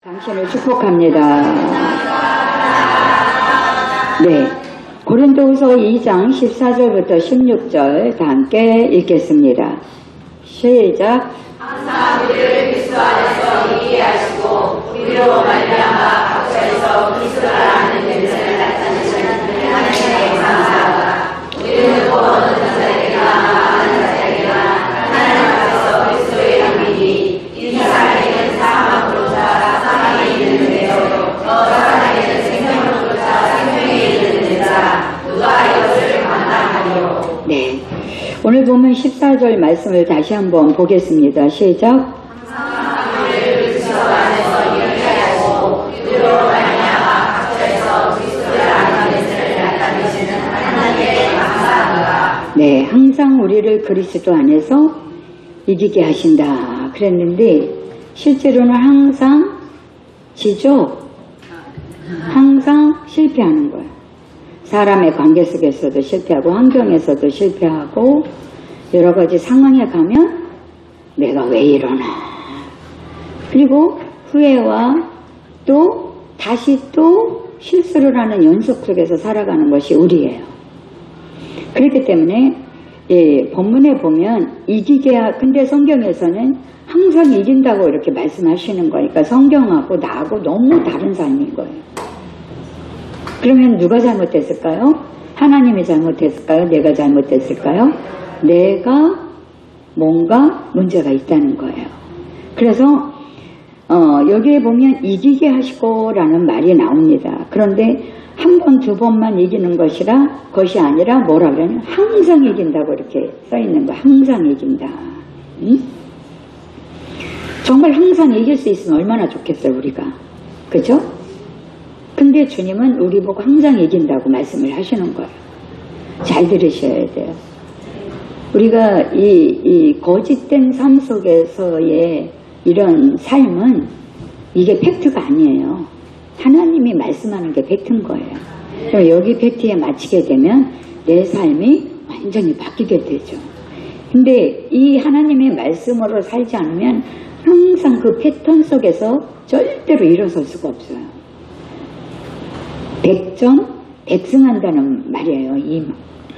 당신을 축복합니다. 네, 고린도후서 2장 14절부터 16절 다 함께 읽겠습니다. 시작. 항상 우리를 그리스도 안에서 있게 하시고 우리로 말미암아 각처에서 그리스도를 아는 냄새를 나타내시는 하나님께 감사하다. 우리는 곧 어느 자에게나 아는 자에게나 하나님 앞에서 그리스도의 영광이 이 사람에게는 사망으로자 사망에 이르는데요 또 사람에게는 생명으로자 생명에 이르는데자 누가 이것을 감당하리요. 네, 오늘 보면 14절 말씀을 다시 한번 보겠습니다. 시작. 네, 항상 우리를 그리스도 안에서 이기게 하신다 그랬는데 실제로는 항상 지죠. 항상 실패하는 거예요. 사람의 관계 속에서도 실패하고 환경에서도 실패하고 여러 가지 상황에 가면 내가 왜 이러나 그리고 후회와 또 다시 또 실수를 하는 연속 속에서 살아가는 것이 우리예요. 그렇기 때문에 본문에 보면 이기게 근데 성경에서는 항상 이긴다고 이렇게 말씀하시는 거니까 성경하고 나하고 너무 다른 삶인 거예요. 그러면 누가 잘못됐을까요? 하나님이 잘못했을까요? 내가 잘못됐을까요? 내가 뭔가 문제가 있다는 거예요. 그래서 여기에 보면 이기게 하시고 라는 말이 나옵니다. 그런데 한 번, 두 번만 이기는 것이 아니라 뭐라 그러냐면 항상 이긴다고 이렇게 써있는 거야. 항상 이긴다. 응? 정말 항상 이길 수 있으면 얼마나 좋겠어요, 우리가. 그죠? 근데 주님은 우리 보고 항상 이긴다고 말씀을 하시는 거예요. 잘 들으셔야 돼요. 우리가 이 거짓된 삶 속에서의 이런 삶은 이게 팩트가 아니에요. 하나님이 말씀하는 게 팩트인 거예요. 그럼 여기 팩트에 맞추게 되면 내 삶이 완전히 바뀌게 되죠. 근데 이 하나님의 말씀으로 살지 않으면 항상 그 패턴 속에서 절대로 일어설 수가 없어요. 백승한다는 말이에요. 이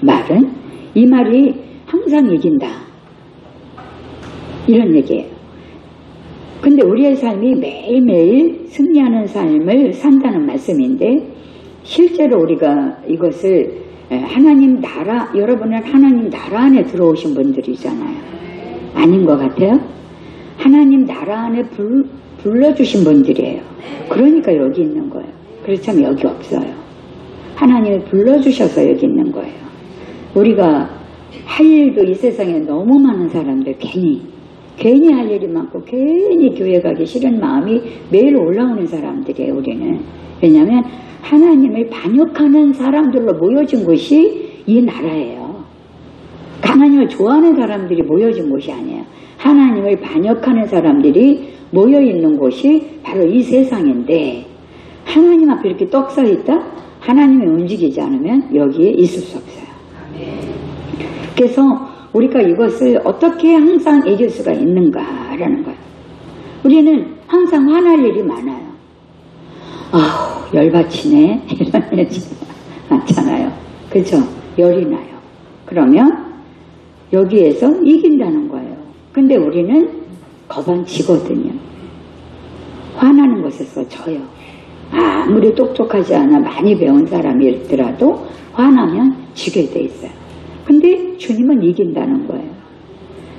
말은. 이 말이 항상 이긴다. 이런 얘기예요. 근데 우리의 삶이 매일매일 승리하는 삶을 산다는 말씀인데 실제로 우리가 이것을 하나님 나라, 여러분은 하나님 나라 안에 들어오신 분들이잖아요. 아닌 것 같아요? 하나님 나라 안에 불러주신 분들이에요. 그러니까 여기 있는 거예요. 그렇다면 여기 없어요. 하나님이 불러주셔서 여기 있는 거예요. 우리가 할 일도 이 세상에 너무 많은 사람들 괜히 할 일이 많고 괜히 교회 가기 싫은 마음이 매일 올라오는 사람들이에요. 우리는. 왜냐하면 하나님을 반역하는 사람들로 모여진 곳이 이 나라예요. 하나님을 좋아하는 사람들이 모여진 곳이 아니에요. 하나님을 반역하는 사람들이 모여있는 곳이 바로 이 세상인데 하나님 앞에 이렇게 떡 서 있다? 하나님이 움직이지 않으면 여기에 있을 수 없어요. 그래서 우리가 이것을 어떻게 항상 이길 수가 있는가라는 거예요. 우리는 항상 화날 일이 많아요. 아우 열받치네 이런 일이 많잖아요. 그렇죠? 열이 나요. 그러면 여기에서 이긴다는 거예요. 근데 우리는 거반치거든요. 화나는 것에서 져요. 아무리 똑똑하지 않아 많이 배운 사람이더라도 화나면 지게 돼 있어요. 근데 주님은 이긴다는 거예요.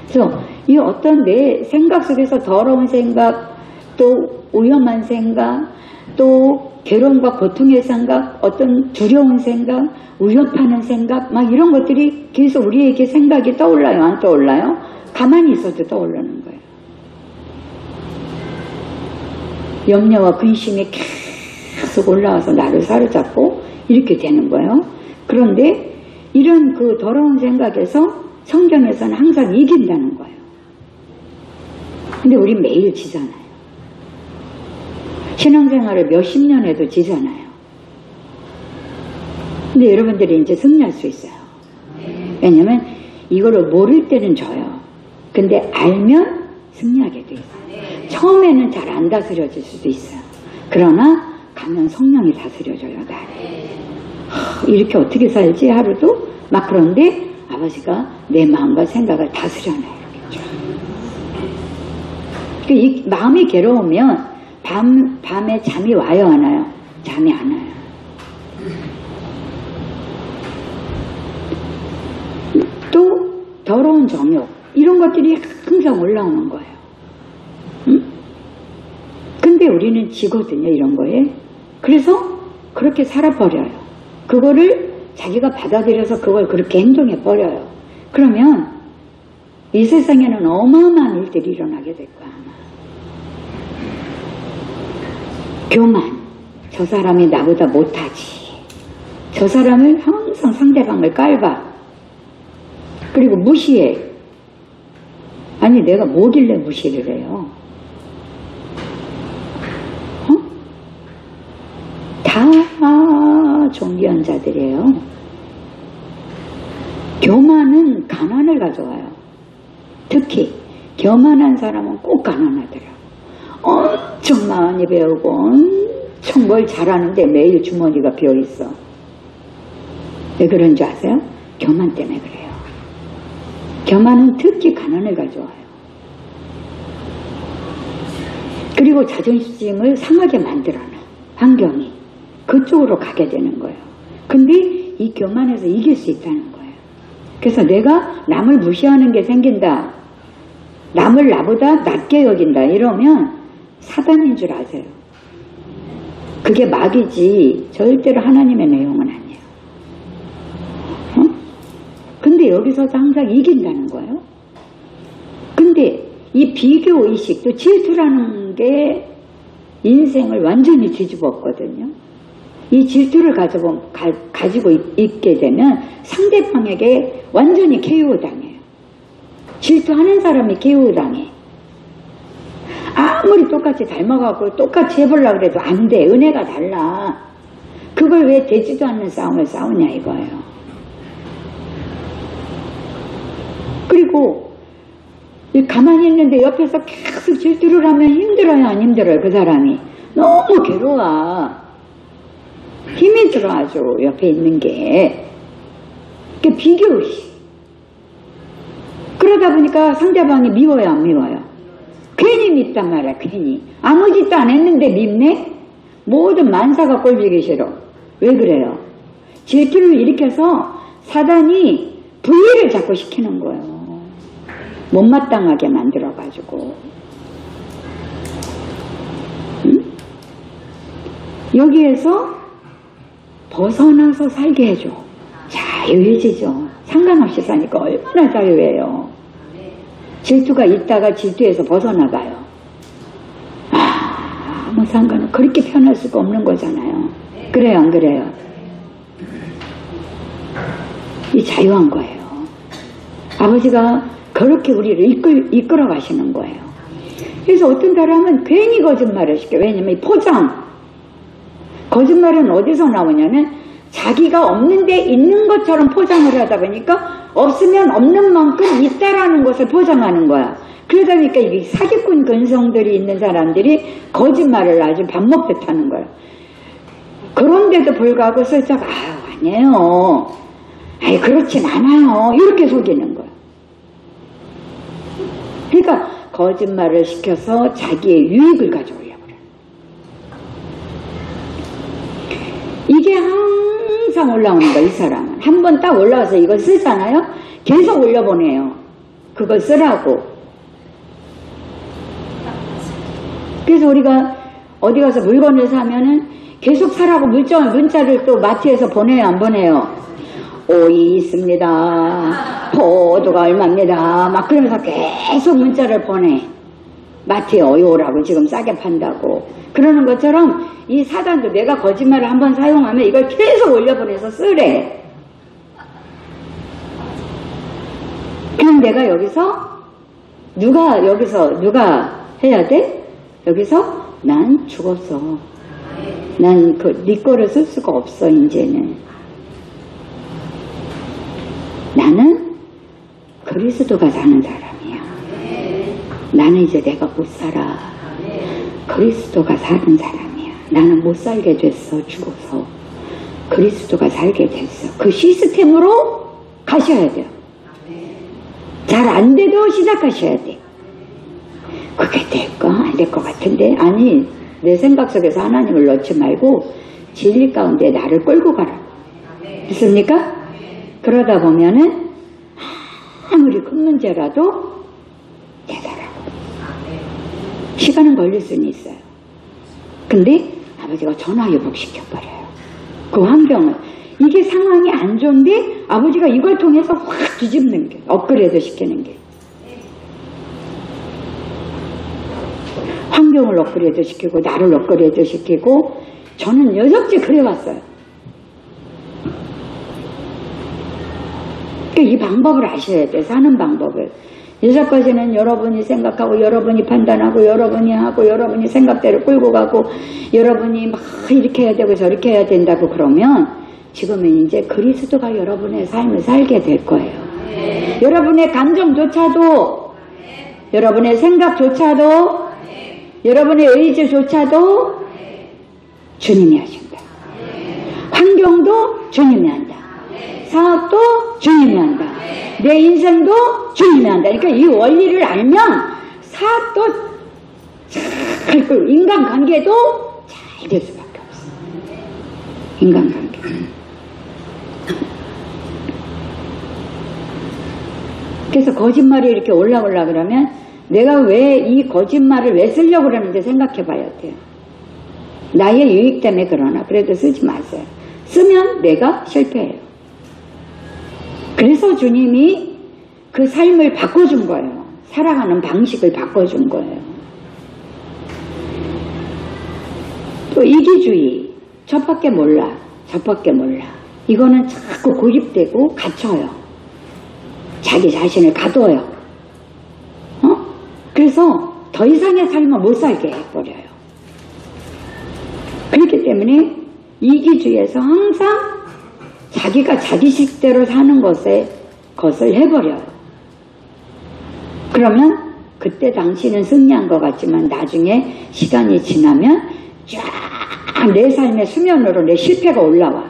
그래서 이 어떤 내 생각 속에서 더러운 생각, 또 위험한 생각, 또 괴로움과 고통의 생각, 어떤 두려운 생각, 위협하는 생각, 막 이런 것들이 계속 우리에게 생각이 떠올라요? 안 떠올라요? 가만히 있어도 떠오르는 거예요. 염려와 근심이 계속 올라와서 나를 사로잡고 이렇게 되는 거예요. 그런데 이런 그 더러운 생각에서 성경에서는 항상 이긴다는 거예요. 근데 우리 매일 지잖아요. 신앙생활을 몇십 년 해도 지잖아요. 근데 여러분들이 이제 승리할 수 있어요. 왜냐면 이거를 모를 때는 져요. 근데 알면 승리하게 돼 있어요. 처음에는 잘 안 다스려질 수도 있어요. 그러나 가면 성령이 다스려줘요, 나를. 이렇게 어떻게 살지 하루도? 막 그런데 아버지가 내 마음과 생각을 다스려놔요. 이 마음이 괴로우면 밤에 잠이 와요, 안 와요? 잠이 안 와요. 또 더러운 정욕 이런 것들이 항상 올라오는 거예요. 응? 근데 우리는 지거든요, 이런 거에. 그래서 그렇게 살아버려요. 그거를 자기가 받아들여서 그걸 그렇게 행동해버려요. 그러면 이 세상에는 어마어마한 일들이 일어나게 될 거야, 아마. 교만. 저 사람이 나보다 못하지. 저 사람을 항상 상대방을 깔봐. 그리고 무시해. 아니, 내가 뭐길래 무시를 해요? 다 존귀한 자들이에요. 교만은 가난을 가져와요. 특히 교만한 사람은 꼭 가난하더라. 엄청 많이 배우고 엄청 뭘 잘하는데 매일 주머니가 비어있어. 왜 그런 줄 아세요? 교만 때문에 그래요. 교만은 특히 가난을 가져와요. 그리고 자존심을 상하게 만들어놔. 환경이. 그쪽으로 가게 되는 거예요. 근데 이 교만에서 이길 수 있다는 거예요. 그래서 내가 남을 무시하는 게 생긴다. 남을 나보다 낮게 여긴다. 이러면 사단인 줄 아세요. 그게 마귀지 절대로 하나님의 내용은 아니에요. 근데 여기서도 항상 이긴다는 거예요. 근데 이 비교의식, 또 질투라는 게 인생을 완전히 뒤집었거든요. 이 질투를 가지고 있게 되면 상대방에게 완전히 KO당해요. 질투하는 사람이 KO당해. 아무리 똑같이 닮아가고 똑같이 해보려고 해도 안 돼. 은혜가 달라. 그걸 왜 되지도 않는 싸움을 싸우냐 이거예요. 그리고 가만히 있는데 옆에서 계속 질투를 하면 힘들어요, 안 힘들어요? 그 사람이 너무 괴로워. 힘이 들어 아주 옆에 있는 게. 그게 비교의식. 그러다 보니까 상대방이 미워요, 안 미워요? 괜히 밉단 말이야. 괜히 아무 짓도 안 했는데 밉네. 모든 만사가 꼴보기 싫어. 왜 그래요? 질투를 일으켜서 사단이 분리를 자꾸 시키는 거예요. 못마땅하게 만들어가지고. 응? 여기에서 벗어나서 살게 해줘. 자유해지죠. 상관없이 사니까 얼마나 자유해요. 질투가 있다가 질투에서 벗어나가요. 아무 상관은 그렇게 편할 수가 없는 거잖아요. 그래요, 안 그래요? 이 자유한 거예요. 아버지가 그렇게 우리를 이끌어 가시는 거예요. 그래서 어떤 사람은 괜히 거짓말을 시켜요. 왜냐면 이 포장. 거짓말은 어디서 나오냐면 자기가 없는데 있는 것처럼 포장을 하다 보니까 없으면 없는 만큼 있다라는 것을 포장하는 거야. 그러다 보니까 이 사기꾼 근성들이 있는 사람들이 거짓말을 아주 밥 먹듯 하는 거야. 그런데도 불구하고 슬쩍 아니에요. 아이 그렇진 않아요. 이렇게 속이는 거야. 그러니까 거짓말을 시켜서 자기의 유익을 가져오려고 그래. 이게 항상 올라오는 거야, 이 사람은. 한 번 딱 올라와서 이걸 쓰잖아요. 계속 올려보내요. 그걸 쓰라고. 그래서 우리가 어디 가서 물건을 사면은 계속 사라고 문자를 또 마트에서 보내요, 안 보내요? 오이 있습니다. 포도가 얼마입니다. 막 그러면서 계속 문자를 보내. 마트에 오라고 지금 싸게 판다고. 그러는 것처럼 이 사단도 내가 거짓말을 한번 사용하면 이걸 계속 올려보내서 쓰래. 그럼 내가 누가 해야 돼? 여기서 난 죽었어. 난 네 거를 쓸 수가 없어, 이제는. 나는 그리스도가 사는 사람이야. 나는 이제 내가 못 살아. 그리스도가 사는 사람이야. 나는 못 살게 됐어. 죽어서. 그리스도가 살게 됐어. 그 시스템으로 가셔야 돼요. 잘 안 돼도 시작하셔야 돼. 그게 될까? 안 될 것 같은데? 아니, 내 생각 속에서 하나님을 넣지 말고 진리 가운데 나를 끌고 가라고. 믿습니까? 그러다 보면은 아무리 큰 문제라도 되더라고. 시간은 걸릴 수는 있어요. 근데 아버지가 전화위복시켜버려요. 그 환경을. 이게 상황이 안 좋은데 아버지가 이걸 통해서 확 뒤집는 게, 업그레이드 시키는 게. 환경을 업그레이드 시키고 나를 업그레이드 시키고 저는 여적지 그래왔어요. 그러니까 이 방법을 아셔야 돼. 사는 방법을. 여기까지는 여러분이 생각하고 여러분이 판단하고 여러분이 하고 여러분이 생각대로 끌고 가고 여러분이 막 이렇게 해야 되고 저렇게 해야 된다고 그러면 지금은 이제 그리스도가 여러분의 삶을 살게 될 거예요. 여러분의 감정조차도 여러분의 생각조차도 여러분의 의지조차도 주님이 하신다. 환경도 주님이 한다. 사업도 주님이 한다. 내 인생도 주님이 한다. 그러니까 이 원리를 알면 사업도 잘 끌고 인간관계도 잘 될 수밖에 없어. 인간관계. 그래서 거짓말이 이렇게 올라오려 그러면 내가 왜 이 거짓말을 왜 쓰려고 그러는지 생각해 봐야 돼요. 나의 유익 때문에 그러나 그래도 쓰지 마세요. 쓰면 내가 실패해요. 그래서 주님이 그 삶을 바꿔준 거예요. 살아가는 방식을 바꿔준 거예요. 또 이기주의, 저밖에 몰라, 저밖에 몰라. 이거는 자꾸 고립되고 갇혀요. 자기 자신을 가둬요. 그래서 더 이상의 삶을 못 살게 해버려요. 그렇기 때문에 이기주의에서 항상 자기가 자기 식대로 사는 것을 해버려요. 그러면 그때 당시는 승리한 것 같지만 나중에 시간이 지나면 쫙 내 삶의 수면으로 내 실패가 올라와.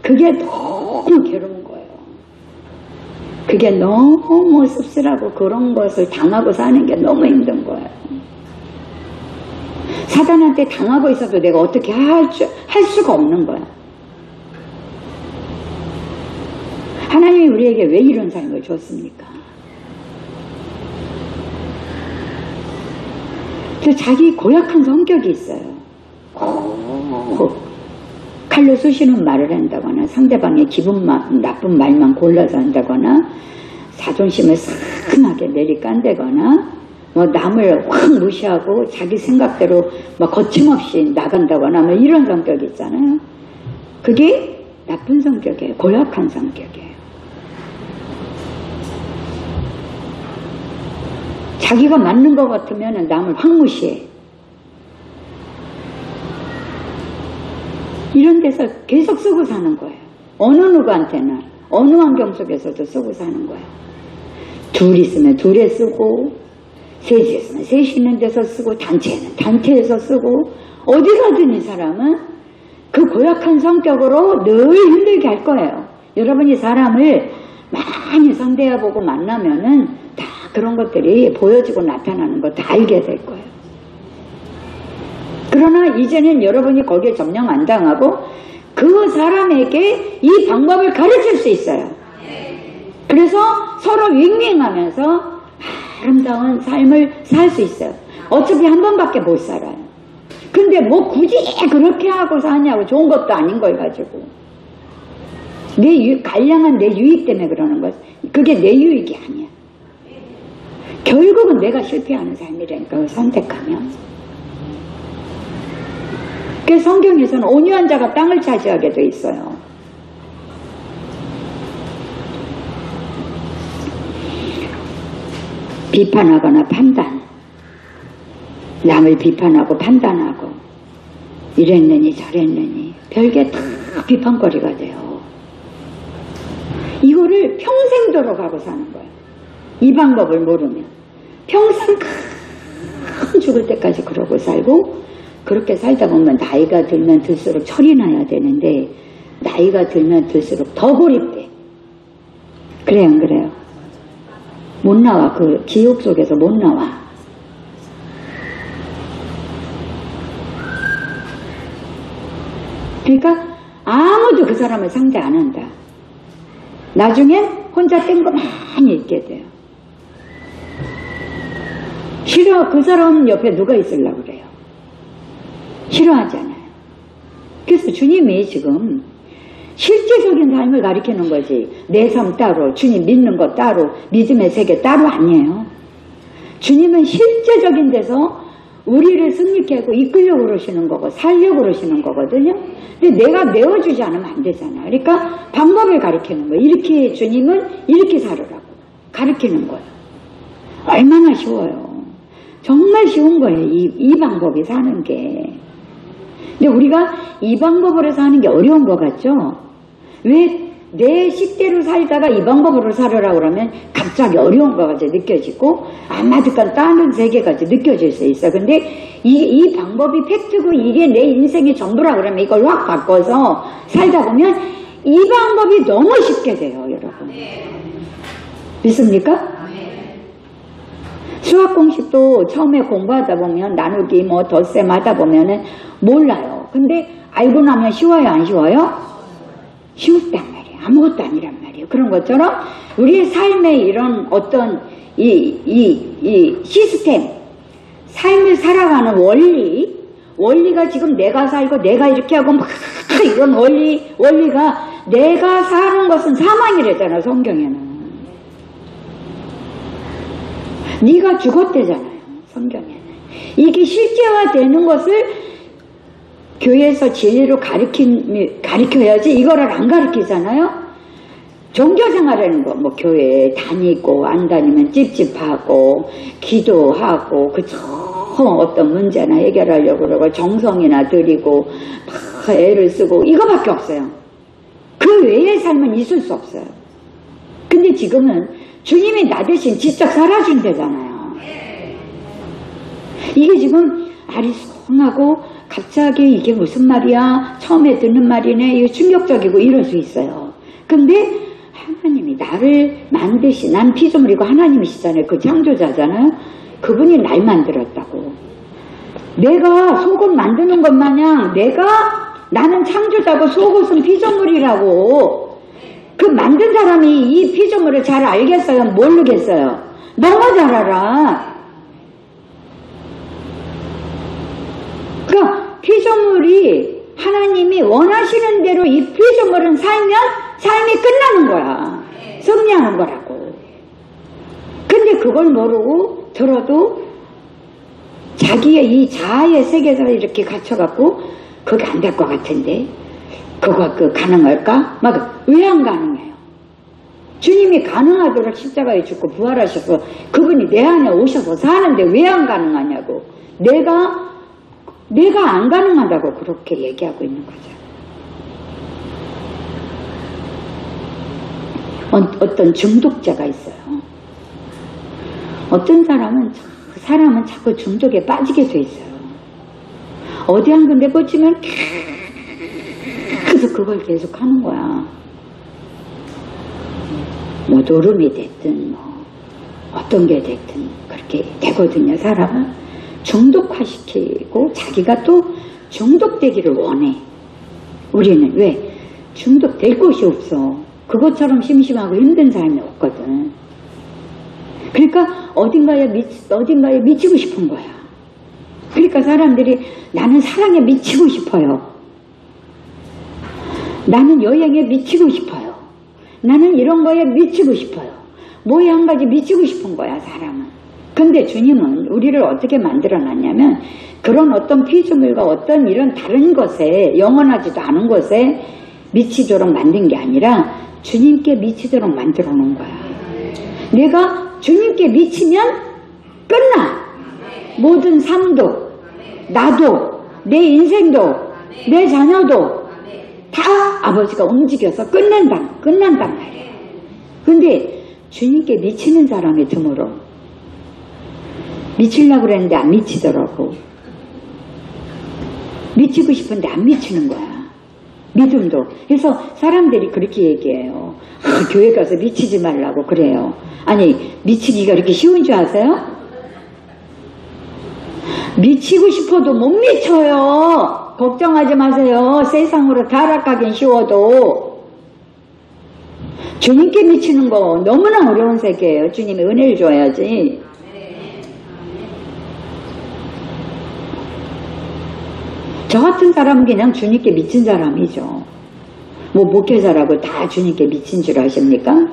그게 너무 괴로운 거예요. 그게 너무 씁쓸하고 그런 것을 당하고 사는 게 너무 힘든 거예요. 사단한테 당하고 있어도 내가 어떻게 할 수가 없는 거야. 하나님이 우리에게 왜 이런 삶을 줬습니까? 자기 고약한 성격이 있어요. 칼로 쑤시는 말을 한다거나 상대방의 나쁜 말만 골라서 한다거나 자존심을 상하게 내리깐다거나 뭐 남을 확 무시하고 자기 생각대로 뭐 거침없이 나간다거나 뭐 이런 성격이 있잖아요. 그게 나쁜 성격이에요. 고약한 성격이에요. 자기가 맞는 것 같으면 남을 확 무시해. 이런 데서 계속 쓰고 사는 거예요. 어느 누구한테나 어느 환경 속에서도 쓰고 사는 거예요. 둘 있으면 둘에 쓰고 셋이 있으면 셋이 있는 데서 쓰고 단체는 단체에서 쓰고 어디 가든 이 사람은 그 고약한 성격으로 늘 힘들게 할 거예요. 여러분이 사람을 많이 상대해보고 만나면은 다 그런 것들이 보여지고 나타나는 거 다 알게 될 거예요. 그러나 이제는 여러분이 거기에 점령 안 당하고 그 사람에게 이 방법을 가르칠 수 있어요. 그래서 서로 윙윙하면서 아름다운 삶을 살 수 있어요. 어차피 한 번밖에 못 살아요. 근데 뭐 굳이 그렇게 하고 사냐고. 좋은 것도 아닌 걸 가지고. 간량한 내 유익 때문에 그러는 거지. 그게 내 유익이 아니야. 결국은 내가 실패하는 삶이라니까, 그걸 선택하면. 그래서 성경에서는 온유한 자가 땅을 차지하게 돼 있어요. 비판하거나 판단, 남을 비판하고 판단하고 이랬느니 저랬느니 별게 다 비판거리가 돼요. 이거를 평생도록 하고 사는 거예요. 이 방법을 모르면. 평생 죽을 때까지 그러고 살고, 그렇게 살다 보면 나이가 들면 들수록 철이 나야 되는데 나이가 들면 들수록 더 고립돼. 그래요, 안 그래요? 못 나와. 그 기억 속에서 못 나와. 그러니까 아무도 그 사람을 상대 안 한다. 나중엔 혼자 땡그만히 있게 돼요. 싫어. 그 사람 옆에 누가 있으려고 그래요? 싫어하잖아요. 그래서 주님이 지금 실제적인 삶을 가리키는 거지, 내 삶 따로, 주님 믿는 거 따로, 믿음의 세계 따로 아니에요. 주님은 실제적인 데서 우리를 승리케 하고 이끌려고 그러시는 거고 살려고 그러시는 거거든요. 근데 내가 메워주지 않으면 안 되잖아요. 그러니까 방법을 가리키는 거예요. 이렇게 주님은 이렇게 살으라고 가리키는 거예요. 얼마나 쉬워요. 정말 쉬운 거예요. 이 방법이 사는 게. 근데 우리가 이 방법으로 사는 게 어려운 것 같죠? 왜 내 식대로 살다가 이 방법으로 살으라 그러면 갑자기 어려운 것 같이 느껴지고 아마득한 다른 세계까지 느껴질 수 있어. 근데 이 방법이 팩트고 이게 내 인생의 전부라 그러면 이걸 확 바꿔서 살다 보면 이 방법이 너무 쉽게 돼요, 여러분. 믿습니까? 수학 공식도 처음에 공부하다 보면 나누기 뭐 덧셈 하다 보면은 몰라요. 근데 알고 나면 쉬워요, 안 쉬워요? 쉽단 말이에요. 아무것도 아니란 말이에요. 그런 것처럼 우리의 삶의 이런 어떤 이 시스템, 삶을 살아가는 원리가 지금 내가 살고 내가 이렇게 하고 막 이런 원리가 내가 사는 것은 사망이래잖아, 성경에는. 네가 죽었대잖아요, 성경에는. 이게 실제화되는 것을 교회에서 진리로 가르쳐야지 이거를 안 가르치잖아요. 종교생활하는 거, 뭐 교회 다니고 안 다니면 찝찝하고 기도하고 어떤 문제나 해결하려고 그러고 정성이나 들이고 막 애를 쓰고 이거밖에 없어요. 그 외의 삶은 있을 수 없어요. 근데 지금은 주님이 나 대신 직접 살아준대잖아요. 이게 지금 아리송하고 갑자기 이게 무슨 말이야? 처음에 듣는 말이네. 이거 충격적이고 이럴 수 있어요. 근데 하나님이 나를 만드신, 난 피조물이고 하나님이시잖아요. 그 창조자잖아요. 그분이 날 만들었다고. 내가 속옷 만드는 것 마냥 나는 창조자고 속옷은 피조물이라고. 그 만든 사람이 이 피조물을 잘 알겠어요? 모르겠어요? 너무 잘 알아. 그러니까 피조물이 하나님이 원하시는 대로 이 피조물은 살면 삶이 끝나는 거야. 승리하는 거라고. 근데 그걸 모르고 들어도 자기의 이 자아의 세계에서 이렇게 갇혀갖고 그게 안 될 것 같은데 그거 가능할까? 막 왜 안 가능해요? 주님이 가능하도록 십자가에 죽고 부활하셔서 그분이 내 안에 오셔서 사는데 왜 안 가능하냐고. 내가 안 가능하다고 그렇게 얘기하고 있는 거죠. 어떤 중독자가 있어요. 어떤 사람은 자꾸 중독에 빠지게 돼 있어요. 어디 한 군데 꽂히면 계속 그걸 계속 하는 거야. 뭐 노름이 됐든 뭐 어떤 게 됐든 그렇게 되거든요. 사람은 중독화시키고 자기가 또 중독되기를 원해. 우리는 왜? 중독될 곳이 없어. 그것처럼 심심하고 힘든 사람이 없거든. 그러니까 어딘가에 미치고 싶은 거야. 그러니까 사람들이 나는 사랑에 미치고 싶어요. 나는 여행에 미치고 싶어요. 나는 이런 거에 미치고 싶어요. 뭐에 한 가지 미치고 싶은 거야, 사람은. 근데 주님은 우리를 어떻게 만들어놨냐면 그런 어떤 피조물과 어떤 이런 다른 것에, 영원하지도 않은 것에 미치도록 만든 게 아니라 주님께 미치도록 만들어 놓은 거야. 내가 주님께 미치면 끝나. 모든 삶도, 나도, 내 인생도, 내 자녀도 다 아버지가 움직여서 끝난단 말이에요. 근데 주님께 미치는 사람이 드물어. 미치려고 그랬는데 안 미치더라고. 미치고 싶은데 안 미치는 거야. 믿음도. 그래서 사람들이 그렇게 얘기해요. 교회 가서 미치지 말라고 그래요. 아니, 미치기가 그렇게 쉬운 줄 아세요? 미치고 싶어도 못 미쳐요. 걱정하지 마세요. 세상으로 타락하긴 쉬워도. 주님께 미치는 거 너무나 어려운 세계예요. 주님의 은혜를 줘야지. 저 같은 사람은 그냥 주님께 미친 사람이죠. 뭐 목회자라고 다 주님께 미친 줄 아십니까? 아니에요.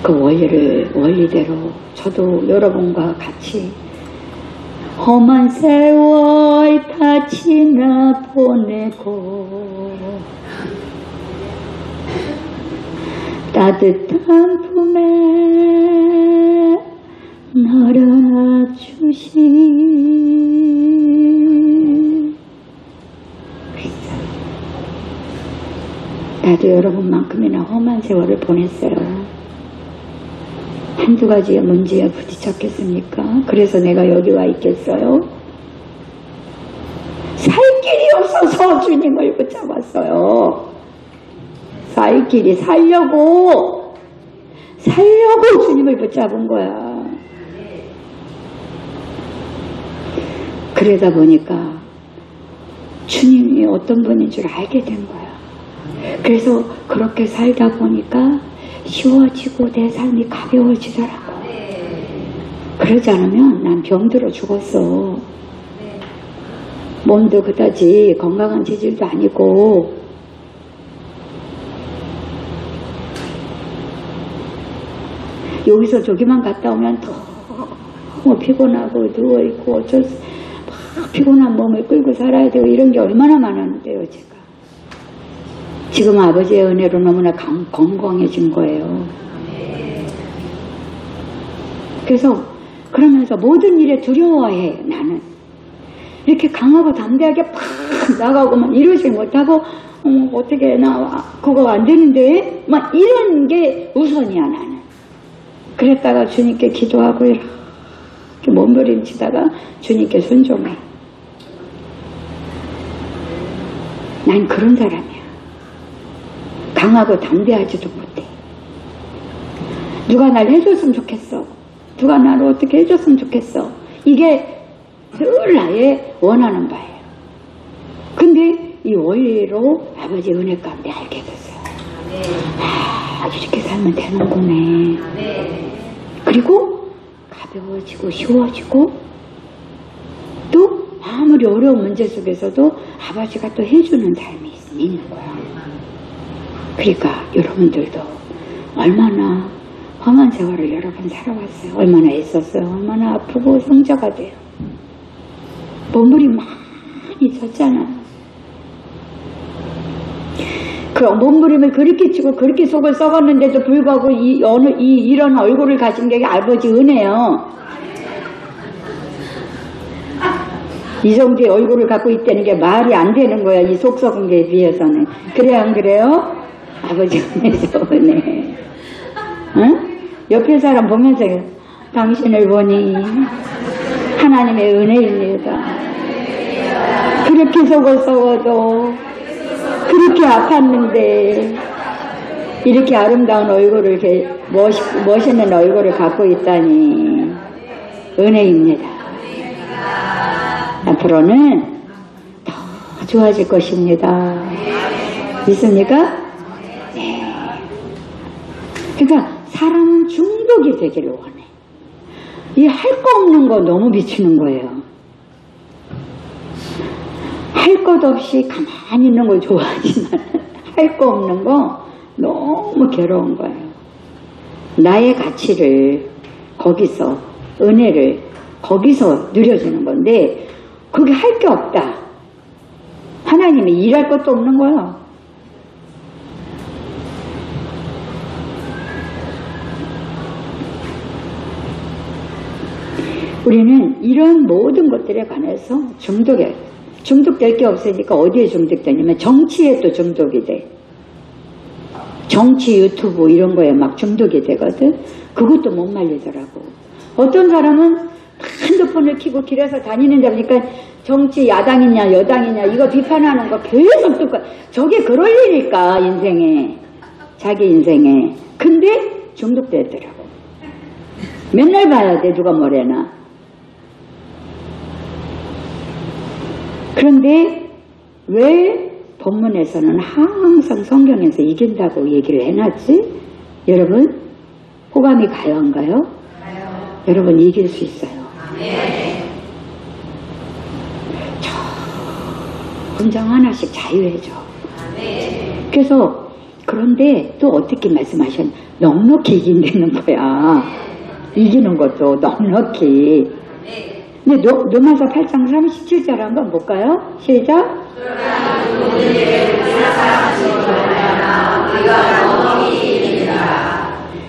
그 원리대로 저도 여러분과 같이 험한 세월 다 지나 보내고 따뜻한 품에 나를 안아주신 그리스도. 나도 여러분만큼이나 험한 세월을 보냈어요. 한두 가지의 문제에 부딪혔겠습니까? 그래서 내가 여기 와 있겠어요? 살 길이 없어서 주님을 붙잡았어요. 살 길이 살려고 주님을 붙잡은 거야. 그러다 보니까 주님이 어떤 분인 줄 알게 된 거야. 그래서 그렇게 살다 보니까 쉬워지고 내 삶이 가벼워지더라고. 그러지 않으면 난 병들어 죽었어. 몸도 그다지 건강한 체질도 아니고. 여기서 저기만 갔다 오면 너무 피곤하고 누워있고 어쩔 수 막 피곤한 몸을 끌고 살아야 되고 이런 게 얼마나 많았는데요. 제가 지금 아버지의 은혜로 너무나 건강해진 거예요. 그래서 그러면서 모든 일에 두려워해. 나는 이렇게 강하고 담대하게 팍 나가고만 이러지 못하고 어떻게 나 그거 안 되는데 막 이런 게 우선이야. 나는 그랬다가 주님께 기도하고 이렇게 몸부림치다가 주님께 순종해. 난 그런 사람이야. 강하고 담대하지도 못해. 누가 날 해줬으면 좋겠어. 누가 나를 어떻게 해줬으면 좋겠어. 이게 늘 나의 원하는 바예요. 근데 이 원리로 아버지 은혜 가운데 알게 됐어요. 이렇게 살면 되는구나. 그리고 가벼워지고 쉬워지고 또 아무리 어려운 문제 속에서도 아버지가 또 해주는 삶이 있는 거야. 그러니까 여러분들도 얼마나 험한 세월을 여러분 살아왔어요. 얼마나 애썼어요. 얼마나 아프고 성자가 돼요. 몸부림 많이 쳤잖아요. 그 몸부림을 그렇게 치고 그렇게 속을 썩었는데도 불구하고 이런 얼굴을 가진 게 아버지 은혜요. 이 정도의 얼굴을 갖고 있다는 게 말이 안 되는 거야. 이 속 썩은 게 비해서는. 그래요 안 그래요? 아버지 은혜죠. 은혜. 응? 옆에 사람 보면서 당신을 보니 하나님의 은혜입니다. 그렇게 속을 썩어도 그렇게 아팠는데 이렇게 아름다운 얼굴을 이렇게 멋있는 얼굴을 갖고 있다니 은혜입니다. 앞으로는 더 좋아질 것입니다. 믿습니까? 네. 그러니까 사람은 중독이 되기를 원해. 이 할 거 없는 거 너무 미치는 거예요. 할 것 없이 가만히 있는 걸 좋아하지만 할 거 없는 거 너무 괴로운 거예요. 나의 가치를 거기서 은혜를 거기서 누려주는 건데 그게 할 게 없다. 하나님이 일할 것도 없는 거야. 우리는 이런 모든 것들에 관해서 중독될 게 없으니까 어디에 중독되냐면 정치에 또 중독이 돼. 정치 유튜브 이런 거에 막 중독이 되거든. 그것도 못 말리더라고. 어떤 사람은 핸드폰을 켜고 길에서 다니는데 보니까 정치 야당이냐 여당이냐 이거 비판하는 거 계속 듣고, 저게 그럴 일일까 인생에, 자기 인생에. 근데 중독되더라고. 맨날 봐야 돼, 누가 뭐래나. 그런데 왜 본문에서는 항상 성경에서 이긴다고 얘기를 해놨지? 여러분 호감이 가요 안 가요? 가요. 여러분 이길 수 있어요. 네. 문장 하나씩 자유해져. 네. 그래서 그런데 또 어떻게 말씀하셨냐, 넉넉히 이긴다는 거야. 이기는 것도 넉넉히. 근데 로마서 8장 37절 한번 볼까요? 시작.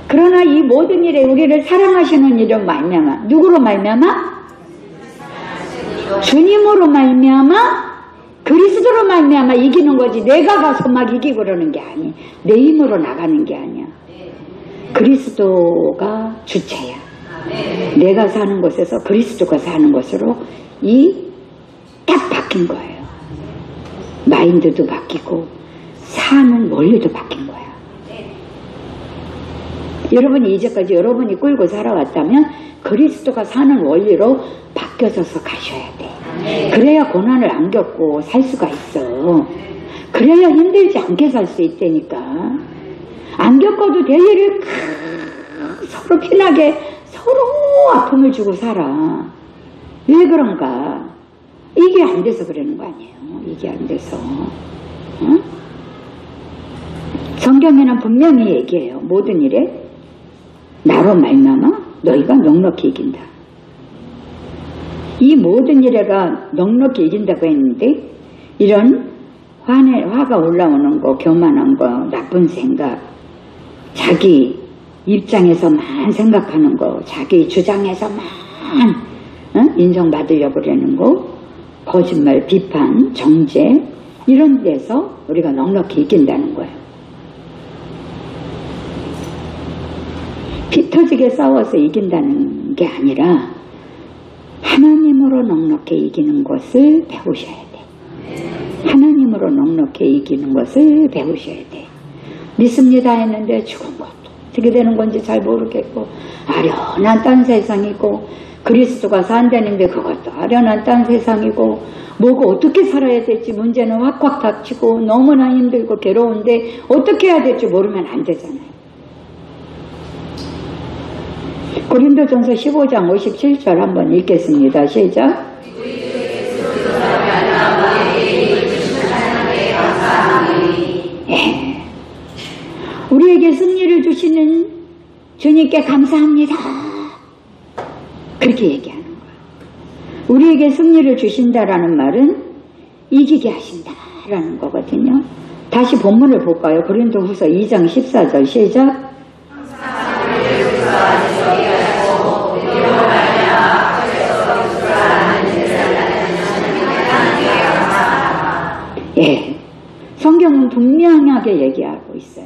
그러나 이 모든 일에 우리를 사랑하시는 이로 말미암아, 누구로 말미암아? 주님으로 말미암아, 그리스도로 말미암아 이기는 거지. 내가 가서 막 이기고 그러는 게 아니. 내 힘으로 나가는 게 아니야. 그리스도가 주체야. 내가 사는 곳에서 그리스도가 사는 곳으로 딱 바뀐 거예요. 마인드도 바뀌고 사는 원리도 바뀐 거야. 여러분이 이제까지 여러분이 끌고 살아왔다면 그리스도가 사는 원리로 바뀌어져서 가셔야 돼. 그래야 고난을 안 겪고 살 수가 있어. 그래야 힘들지 않게 살 수 있다니까. 안 겪어도 될 일을 서로 피나게 서로 아픔을 주고 살아. 왜 그런가? 이게 안 돼서 그러는 거 아니에요. 이게 안 돼서. 어? 성경에는 분명히 얘기해요. 모든 일에 나로 말미암아 너희가 넉넉히 이긴다. 이 모든 일에가 넉넉히 이긴다고 했는데, 이런 화가 올라오는 거, 교만한 거, 나쁜 생각, 자기 입장에서만 생각하는 거, 자기 주장에서만 인정받으려고 그러는 거, 거짓말, 비판, 정죄, 이런 데서 우리가 넉넉히 이긴다는 거예요. 피 터지게 싸워서 이긴다는 게 아니라 하나님으로 넉넉히 이기는 것을 배우셔야 돼. 하나님으로 넉넉히 이기는 것을 배우셔야 돼. 믿습니다 했는데 죽은 것도 어떻게 되는 건지 잘 모르겠고, 아련한 딴 세상이고, 그리스도가 산다는데 그것도 아련한 딴 세상이고, 뭐가 어떻게 살아야 될지 문제는 확확 닥치고 너무나 힘들고 괴로운데 어떻게 해야 될지 모르면 안 되잖아요. 고린도전서 15장 57절 한번 읽겠습니다. 시작. 예. 우리에게 승리를 주시는 주님께 감사합니다. 그렇게 얘기하는 거야. 우리에게 승리를 주신다라는 말은 이기게 하신다라는 거거든요. 다시 본문을 볼까요? 고린도후서 2장 14절 시작. 예, 성경은 분명하게 얘기하고 있어요.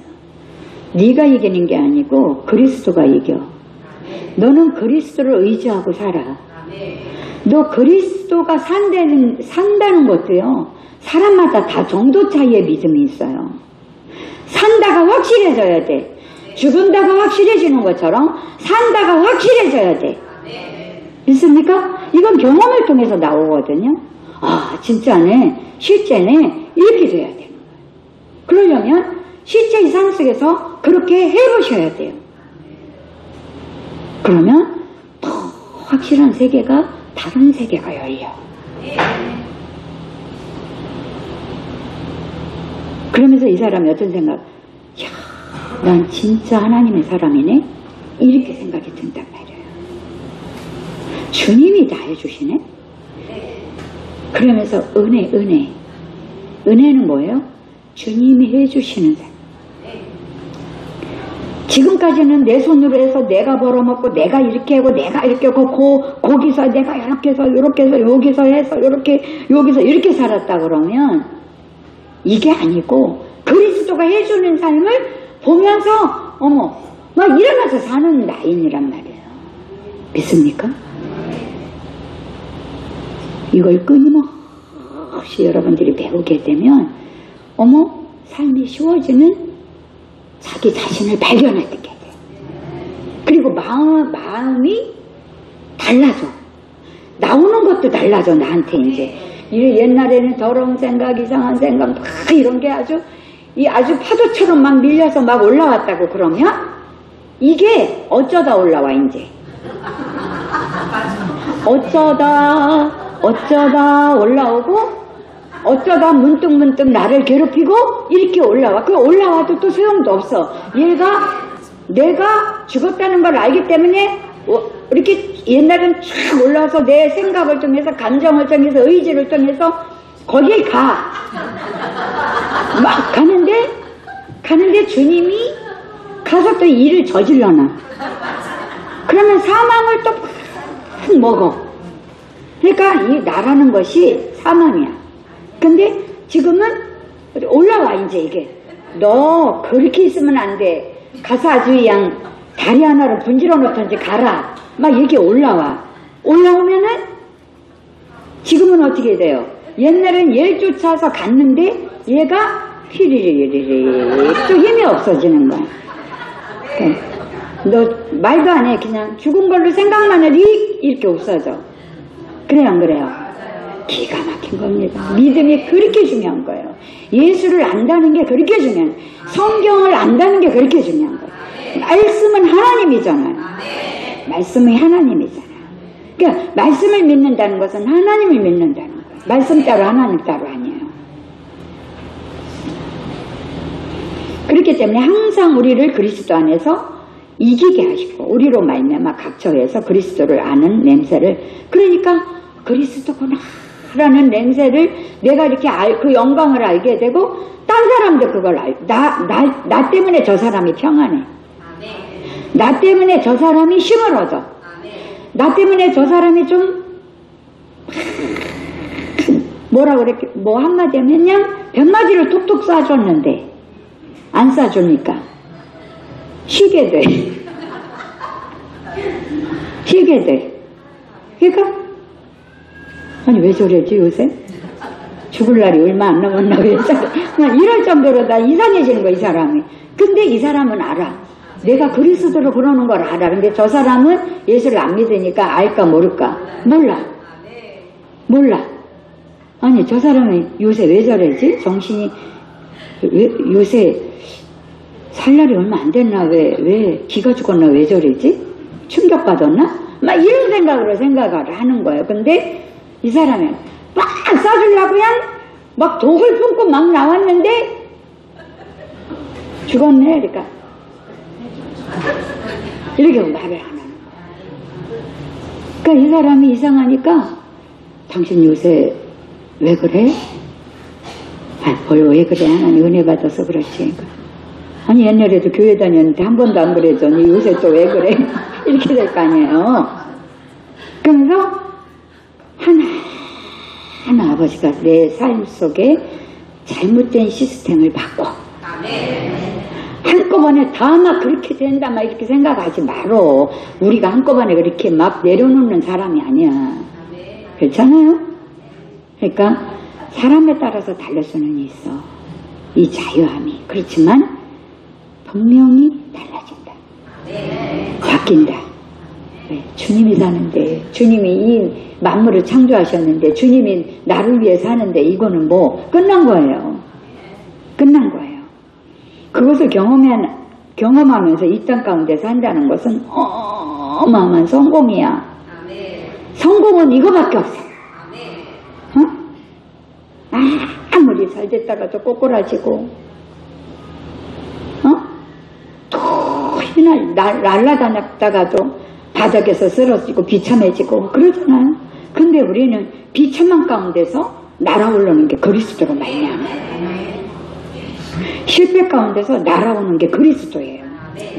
네가 이기는 게 아니고 그리스도가 이겨. 너는 그리스도를 의지하고 살아. 너 그리스도가 산다는 것도요, 사람마다 다 정도 차이의 믿음이 있어요. 산다가 확실해져야 돼. 죽은다가 확실해지는 것처럼 산다가 확실해져야 돼. 믿습니까? 이건 경험을 통해서 나오거든요. 아, 진짜네, 실제네, 이렇게 돼야 되는 거예요. 그러려면 실제 이상 속에서 그렇게 해보셔야 돼요. 그러면 더 확실한 세계가, 다른 세계가 열려. 그러면서 이 사람이 어떤 생각? 야, 난 진짜 하나님의 사람이네? 이렇게 생각이 든단 말이에요. 주님이 다 해주시네? 그러면서 은혜는 뭐예요? 주님이 해주시는 것. 지금까지는 내 손으로 해서 내가 벌어먹고 내가 이렇게 하고 내가 이렇게 하고 거기서 내가 이렇게 해서 이렇게 해서 여기서 해서 이렇게 여기서 이렇게 살았다 그러면 이게 아니고 그리스도가 해주는 삶을 보면서 어머 막 일어나서 사는 라인이란 말이에요. 믿습니까? 이걸 끊임없이 여러분들이 배우게 되면 어머 삶이 쉬워지는 자기 자신을 발견하게 돼요. 그리고 마음이 달라져. 나오는 것도 달라져. 나한테 이제 옛날에는 더러운 생각, 이상한 생각 막 이런 게 아주 파도처럼 막 밀려서 막 올라왔다고 그러면 이게 어쩌다 올라와 이제. 어쩌다 올라오고 어쩌다 문득문득 나를 괴롭히고 이렇게 올라와. 그 올라와도 또 소용도 없어. 내가 죽었다는 걸 알기 때문에 이렇게 옛날엔 쫙 올라와서 내 생각을 통해서 감정을 통해서 의지를 통해서 거기에 막 가는데 주님이 가서 또 일을 저질러놔. 그러면 사망을 또 팍 먹어. 그러니까 이 나라는 것이 사망이야. 근데 지금은 올라와 이제 이게. 너 그렇게 있으면 안 돼. 가서 아주 그냥 다리 하나를 분질러 놓던지 가라. 막 이렇게 올라와. 올라오면은 지금은 어떻게 돼요? 옛날엔 얘를 쫓아서 갔는데 얘가 휘리리리리 또 힘이 없어지는 거야. 너 말도 안 해. 그냥 죽은 걸로 생각만 해도 이렇게 없어져. 그래요 안 그래요? 기가 막힌 겁니다. 믿음이 그렇게 중요한 거예요. 예수를 안다는 게 그렇게 중요한 거예요. 성경을 안다는 게 그렇게 중요한 거예요. 말씀은 하나님이잖아요. 말씀이 하나님이잖아요. 그러니까 말씀을 믿는다는 것은 하나님을 믿는다는 거예요. 말씀 따로 하나님 따로 아니에요. 그렇기 때문에 항상 우리를 그리스도 안에서 이기게 하시고 우리로 말미암아 각처에서 그리스도를 아는 냄새를, 그러니까 그리스도구나 라는 냄새를 내가 이렇게 그 영광을 알게 되고 딴 사람도 그걸 나 때문에 저 사람이 평안해. 나 때문에 저 사람이 힘을 얻어. 나 때문에 저 사람이 좀 뭐라 그랬게 뭐 한마디 하면 그냥 벽마디를 톡톡 쏴줬는데 안 쏴주니까 쉬게 돼. 쉬게 돼. 그러니까 아니 왜 저러지 요새? 죽을 날이 얼마 안 남았나 왜 저래? 이럴 정도로 다 이상해지는 거야 이 사람이. 근데 이 사람은 알아. 내가 그리스도로 그러는 걸 알아. 근데 저 사람은 예수를 안 믿으니까 알까 모를까? 몰라. 아니 저 사람이 요새 왜 저러지? 정신이 왜 요새 살 날이 얼마 안 됐나? 왜 기가 죽었나? 왜 저러지? 충격받았나? 막 이런 생각을 하는 거예요. 근데 이 사람이 막 쏴주려고 그냥 막 독을 품고 막 나왔는데 죽었네. 그러니까 이렇게 말을 안 하는 거예요. 그러니까 이 사람이 이상하니까 당신 요새 왜 그래? 왜 그래? 하나님 은혜 받아서 그렇지. 그러니까. 아니 옛날에도 교회 다녔는데 한 번도 안 그랬더니 요새 또 왜 그래? 이렇게 될 거 아니에요. 그러면서 하나 아버지가 내 삶 속에 잘못된 시스템을 바꿔. 한꺼번에 다 막 그렇게 된다 막 이렇게 생각하지 말어. 우리가 한꺼번에 그렇게 막 내려놓는 사람이 아니야. 그렇잖아요? 그러니까 사람에 따라서 다를 수는 있어. 이 자유함이. 그렇지만 분명히 달라진다. 바뀐다. 네, 주님이 사는데, 주님이 이 만물을 창조하셨는데, 주님이 나를 위해 사는데 이거는 뭐 끝난 거예요. 끝난 거예요. 그것을 경험하면서 이 땅 가운데 산다는 것은 어마어마한 성공이야. 성공은 이거밖에 없어. 아무리 잘 됐다가도 꼬꾸라지고 날라다녔다가도 바닥에서 쓰러지고 비참해지고 그러잖아요. 근데 우리는 비참한 가운데서 날아오르는 게 그리스도로 말미암아. 실패 가운데서 날아오는 게 그리스도예요.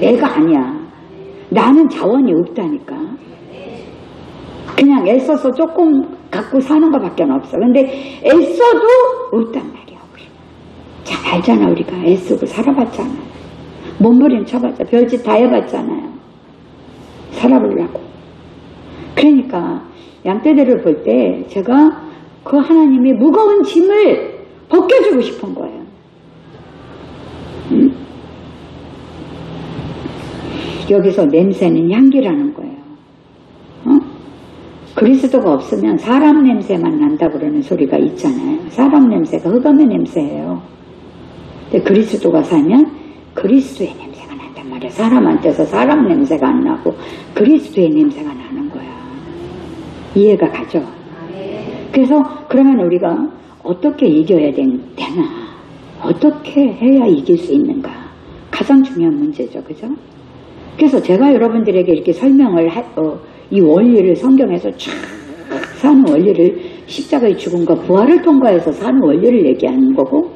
내가 아니야. 나는 자원이 없다니까. 그냥 애써서 조금 갖고 사는 것밖에 없어. 근데 애써도 없단 말이야. 우리. 잘 알잖아. 우리가 애쓰고 살아봤잖아. 몸부림쳐봤자 별짓 다 해봤잖아요. 살아보려고. 그러니까 양떼들을 볼 때 제가 그 하나님이 무거운 짐을 벗겨주고 싶은 거예요. 여기서 냄새는 향기라는 거예요. 그리스도가 없으면 사람 냄새만 난다 그러는 소리가 있잖아요. 사람 냄새가 흑암의 냄새예요. 근데 그리스도가 살면 그리스도의 냄새가 난단 말이에요. 사람한테서 사람 냄새가 안 나고 그리스도의 냄새가 나는 거야. 이해가 가죠? 그래서 그러면 우리가 어떻게 이겨야 되나? 어떻게 해야 이길 수 있는가? 가장 중요한 문제죠. 그죠? 그래서 제가 여러분들에게 이렇게 설명을 이 원리를 성경에서 쫙 사는 원리를 십자가의 죽음과 부활을 통과해서 사는 원리를 얘기하는 거고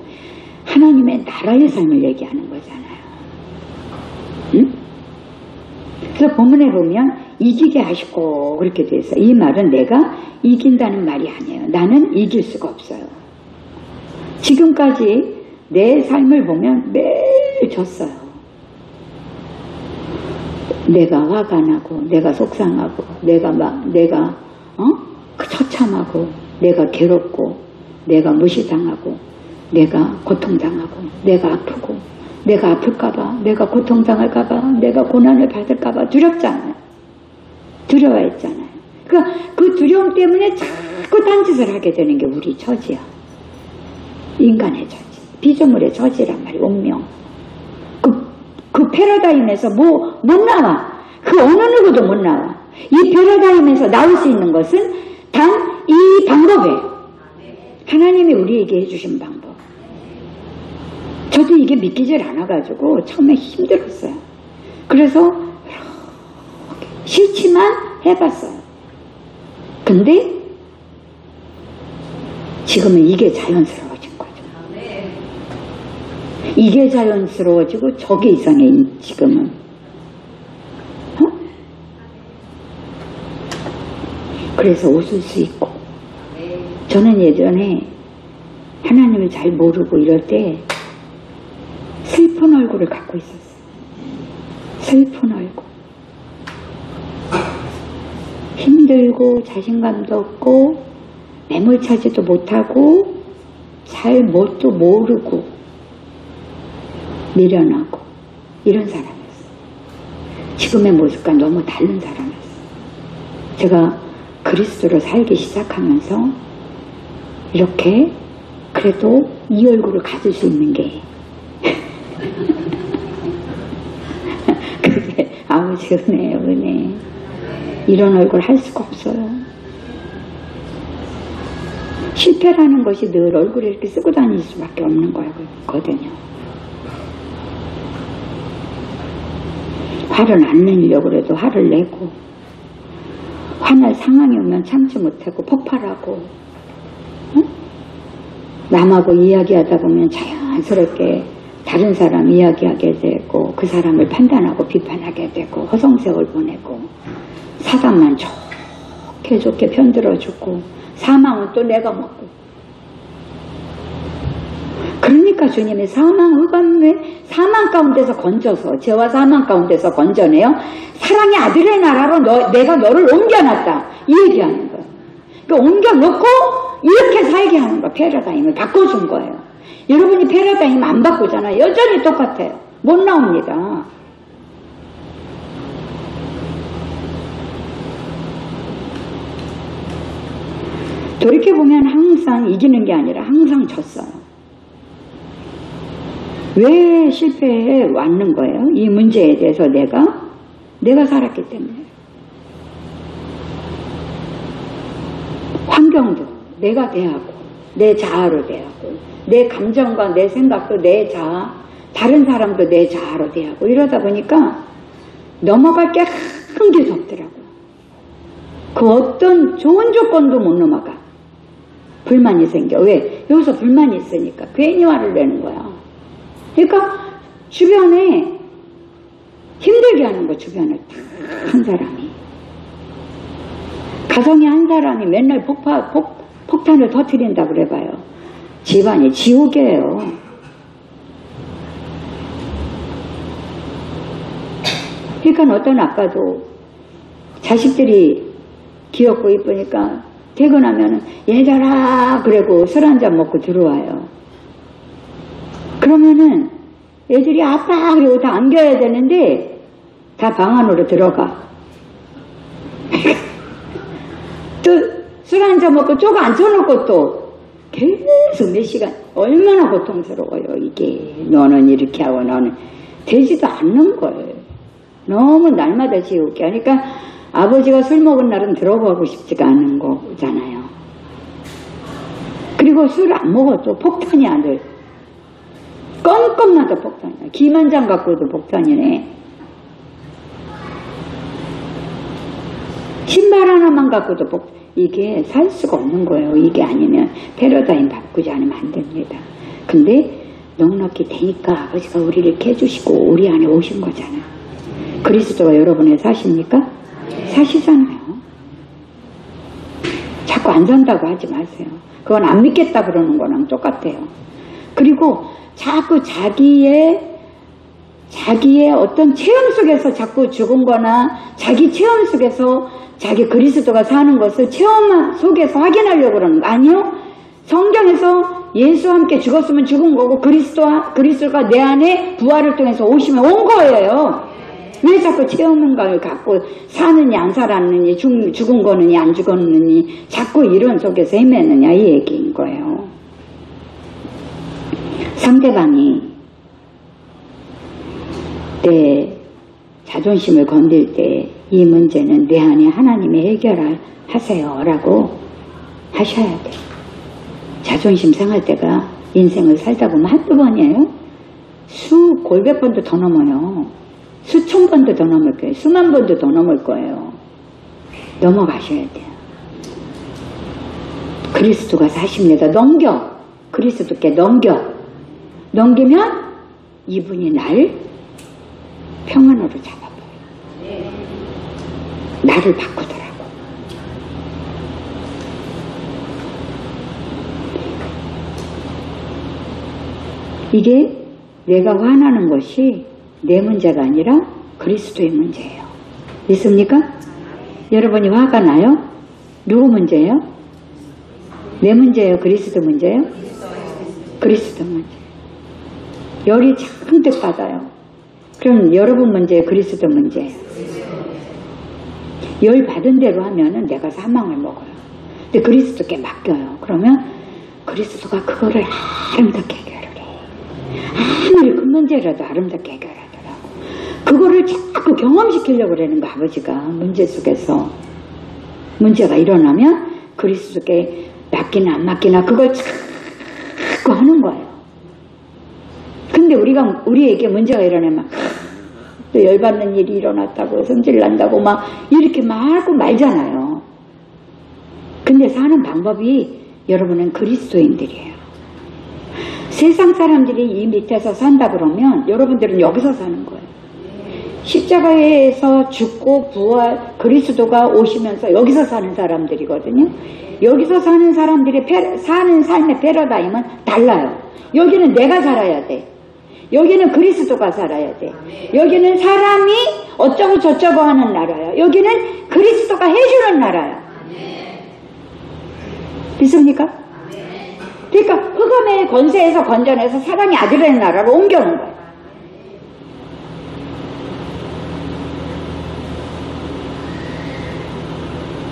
하나님의 나라의 삶을 얘기하는 거잖아요. 응? 그래서 본문에 보면 이기게 하시고 그렇게 돼 있어요. 이 말은 내가 이긴다는 말이 아니에요. 나는 이길 수가 없어요. 지금까지 내 삶을 보면 매일 졌어요. 내가 화가 나고 내가 속상하고 내가 처참하고 내가 괴롭고 내가 무시당하고 내가 고통당하고 내가 아프고 내가 아플까봐 내가 고통당할까봐 내가 고난을 받을까봐 두렵잖아요. 두려워했잖아요. 그러니까 그 두려움 때문에 자꾸 딴짓을 하게 되는 게 우리 처지야. 인간의 처지, 피조물의 처지란 말이야. 운명. 그 패러다임에서 못 나와. 그 어느 누구도 못 나와. 이 패러다임에서 나올 수 있는 것은 단 이 방법이에요. 하나님이 우리에게 해주신 방법. 저도 이게 믿기질 않아가지고 처음에 힘들었어요. 그래서 싫지만 해봤어요. 근데 지금은 이게 자연스러워진 거죠. 이게 자연스러워지고 저게 이상해 지금은. 그래서 웃을 수 있고. 저는 예전에 하나님을 잘 모르고 이럴 때 슬픈 얼굴을 갖고 있었어요. 슬픈 얼굴. 힘들고 자신감도 없고 매몰차지도 못하고 잘 뭣도 모르고 미련하고 이런 사람이었어요. 지금의 모습과 너무 다른 사람이었어요. 제가 그리스도로 살기 시작하면서 이렇게 그래도 이 얼굴을 가질 수 있는 게 그게 아버지 은혜예요. 은혜. 이런 얼굴 할 수가 없어요. 실패라는 것이 늘 얼굴에 이렇게 쓰고 다닐 수밖에 없는 거거든요. 화를 안 내려고 해도 화를 내고 화날 상황이 오면 참지 못하고 폭발하고 응? 남하고 이야기하다 보면 자연스럽게 다른 사람 이야기하게 되고 그 사람을 판단하고 비판하게 되고 허송세월 보내고 사단만 좋게 편들어주고 사망은 또 내가 먹고. 그러니까 주님이 사망 가운데서 건져서 죄와 사망 가운데서 건져내요. 사랑의 아들의 나라로 내가 너를 옮겨놨다 이 얘기하는 거예요. 그러니까 옮겨놓고 이렇게 살게 하는 거예요. 패러다임을 바꿔준 거예요. 여러분이 패러다임 안 바꾸잖아요. 여전히 똑같아요. 못 나옵니다. 돌이켜보면 항상 이기는 게 아니라 항상 졌어요. 왜 실패해 왔는 거예요? 이 문제에 대해서 내가 살았기 때문에. 환경도 내가 대하고 내 자아로 대하고 내 감정과 내 생각도 내 자아, 다른 사람도 내 자아로 대하고 이러다 보니까 넘어갈 게 한 개도 없더라고요. 그 어떤 좋은 조건도 못 넘어가. 불만이 생겨. 왜? 여기서 불만이 있으니까 괜히 화를 내는 거야. 그러니까 주변에 힘들게 하는 거. 주변을 한 사람이. 가정의 한 사람이 맨날 폭탄을 터뜨린다 그래봐요. 집안이 지옥이에요. 그러니까 어떤 아빠도 자식들이 귀엽고 이쁘니까 퇴근하면 얘들아 그러고 술 한잔 먹고 들어와요. 그러면은 애들이 아빠 그리고 다 안겨야 되는데 다 방 안으로 들어가. 또 술 한잔 먹고 쪼가 앉혀놓고 또 계속 몇 시간 얼마나 고통스러워요. 이게 너는 이렇게 하고 너는 되지도 않는 거예요. 너무 날마다 지우게 하니까 아버지가 술 먹은 날은 들어가고 싶지가 않은 거잖아요. 그리고 술 안 먹어도 폭탄이 아들. 껌껌나도 폭탄이야. 김 한 잔 갖고도 폭탄이네. 신발 하나만 갖고도 폭탄. 이게 살 수가 없는 거예요. 이게 아니면 패러다임 바꾸지 않으면 안 됩니다. 근데 넉넉히 되니까 아버지가 우리를 이렇게 해주시고 우리 안에 오신 거잖아. 그리스도가 여러분에 사십니까? 사시잖아요. 자꾸 안 산다고 하지 마세요. 그건 안 믿겠다 그러는 거랑 똑같아요. 그리고 자꾸 자기의 어떤 체험 속에서 자꾸 죽은 거나 자기 체험 속에서 자기 그리스도가 사는 것을 체험 속에서 확인하려고 그러는 거 아니요? 성경에서 예수와 함께 죽었으면 죽은 거고 그리스도가 내 안에 부활을 통해서 오시면 온 거예요. 왜 자꾸 체험감을 갖고 사느니 안 살았느니 죽은 거느니 안 죽었느니 자꾸 이런 속에서 헤매느냐 이 얘기인 거예요. 상대방이 내 자존심을 건들 때 이 문제는 내 안에 하나님이 해결하세요 라고 하셔야 돼요. 자존심 상할 때가 인생을 살다 보면 한두 번이에요. 골백 번도 더 넘어요. 수천 번도 더 넘을 거예요. 수만 번도 더 넘을 거예요. 넘어가셔야 돼요. 그리스도가 사십니다. 넘겨. 그리스도께 넘기면 이분이 날 평안으로 잡아버려요. 나를 바꾸더라고. 이게 내가 화나는 것이 내 문제가 아니라 그리스도의 문제예요. 믿습니까? 여러분이 화가 나요? 누구 문제예요? 내 문제예요? 그리스도 문제예요? 그리스도 문제. 열이 잔뜩 받아요. 그럼 여러분 문제예요? 그리스도 문제예요? 열 받은 대로 하면은 내가 사망을 먹어요. 근데 그리스도께 맡겨요. 그러면 그리스도가 그거를 아름답게 해결을 해. 아무리 큰 문제라도 아름답게 해결하더라고. 그거를 자꾸 경험시키려고 그러는 거 아버지가 문제 속에서. 문제가 일어나면 그리스도께 맡기나 안 맡기나 그걸 자꾸 하는 거예요. 근데 우리에게 문제가 일어나면 또 열받는 일이 일어났다고 성질 난다고 막 이렇게 말고 말잖아요. 근데 사는 방법이 여러분은 그리스도인들이에요. 세상 사람들이 이 밑에서 산다 그러면 여러분들은 여기서 사는 거예요. 십자가에서 죽고 부활 그리스도가 오시면서 여기서 사는 사람들이거든요. 여기서 사는 사람들이 사는 삶의 패러다임은 달라요. 여기는 내가 살아야 돼. 여기는 그리스도가 살아야 돼. 여기는 사람이 어쩌고 저쩌고 하는 나라야. 여기는 그리스도가 해주는 나라야. 믿습니까? 그러니까 흑암의 권세에서 건져내서 사랑의 아들의 나라로 옮겨온 거야.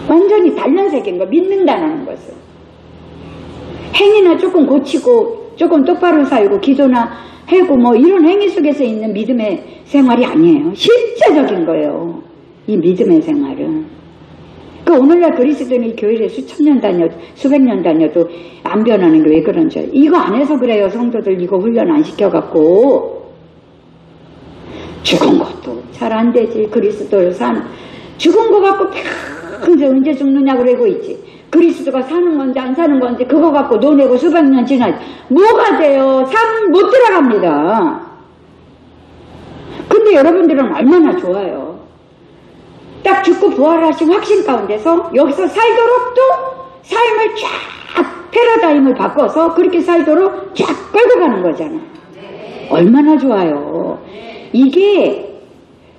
완전히 다른 세계인 거 믿는다는 것은. 행위나 조금 고치고 조금 똑바로 살고 기도나 하고 뭐 이런 행위 속에서 있는 믿음의 생활이 아니에요. 실제적인 거예요. 이 믿음의 생활은. 그 오늘날 그리스도인이 교회를 수천 년 다녀도 수백 년 다녀도 안 변하는 게 왜 그런지. 이거 안 해서 그래요. 성도들 이거 훈련 안 시켜갖고. 죽은 것도 잘 안 되지. 그리스도를 죽은 거 갖고 평생 언제 죽느냐 그러고 있지. 그리스도가 사는 건지 안 사는 건지 그거 갖고 논하고 수백 년 지나지. 뭐가 돼요? 삶 못 들어갑니다. 근데 여러분들은 얼마나 좋아요. 딱 죽고 부활하신 확신 가운데서 여기서 살도록 또 삶을 쫙 패러다임을 바꿔서 그렇게 살도록 쫙 끌고 가는 거잖아. 얼마나 좋아요. 이게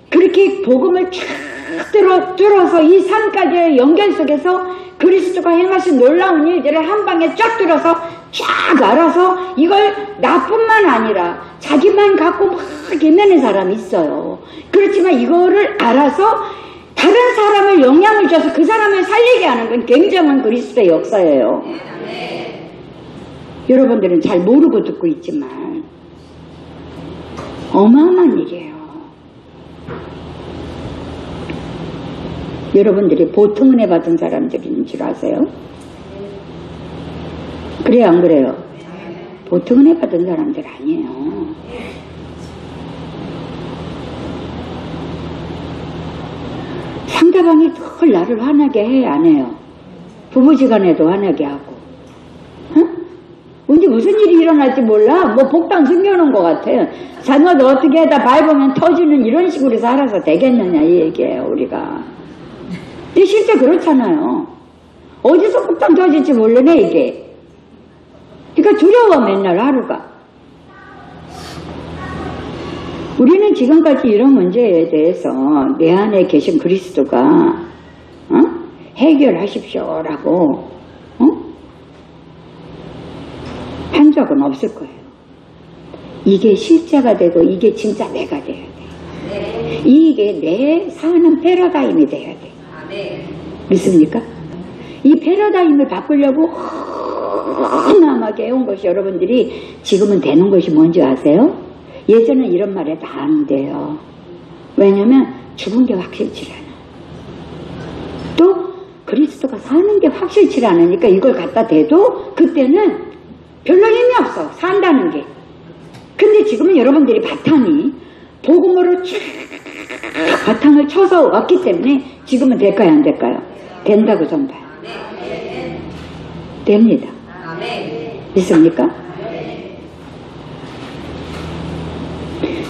그렇게 복음을 쫙 들어서 이 산까지의 연결 속에서 그리스도가 행하신 놀라운 일들을 한 방에 쫙 들어서 쫙 알아서 이걸 나뿐만 아니라 자기만 갖고 막 임하는 사람이 있어요. 그렇지만 이거를 알아서 다른 사람을 영향을 줘서 그 사람을 살리게 하는 건 굉장한 그리스도의 역사예요. 여러분들은 잘 모르고 듣고 있지만 어마어마한 일이에요. 여러분들이 보통 은혜 받은 사람들인 줄 아세요? 그래요, 안 그래요? 보통 은혜 받은 사람들 아니에요. 상대방이 늘 나를 화나게 해, 안 해요? 부부지간에도 화나게 하고. 언제 무슨 일이 일어날지 몰라? 뭐 복당 숨겨놓은 것 같아. 자녀도 어떻게 하다 밟으면 터지는 이런 식으로 살아서 되겠느냐 이 얘기예요, 우리가. 근데 실제 그렇잖아요. 어디서 폭탄 터질지 모르네 이게. 그러니까 두려워 맨날 하루가. 우리는 지금까지 이런 문제에 대해서 내 안에 계신 그리스도가 해결하십시오라고 한 적은 없을 거예요. 이게 실제가 되고 이게 진짜 내가 돼야 돼. 이게 내 사는 패러다임이 돼야 돼. 믿습니까? 이 패러다임을 바꾸려고 험함하게 해온 것이 여러분들이 지금은 되는 것이 뭔지 아세요? 예전엔 이런 말에 다 안 돼요. 왜냐면 죽은 게 확실치 않아. 또 그리스도가 사는 게 확실치 않으니까 이걸 갖다 대도 그때는 별로 힘이 없어. 산다는 게. 근데 지금은 여러분들이 바탕이 복음으로 쫙 바탕을 쳐서 왔기 때문에 지금은 될까요? 안 될까요? 된다고 전 봐요. 됩니다. 믿습니까?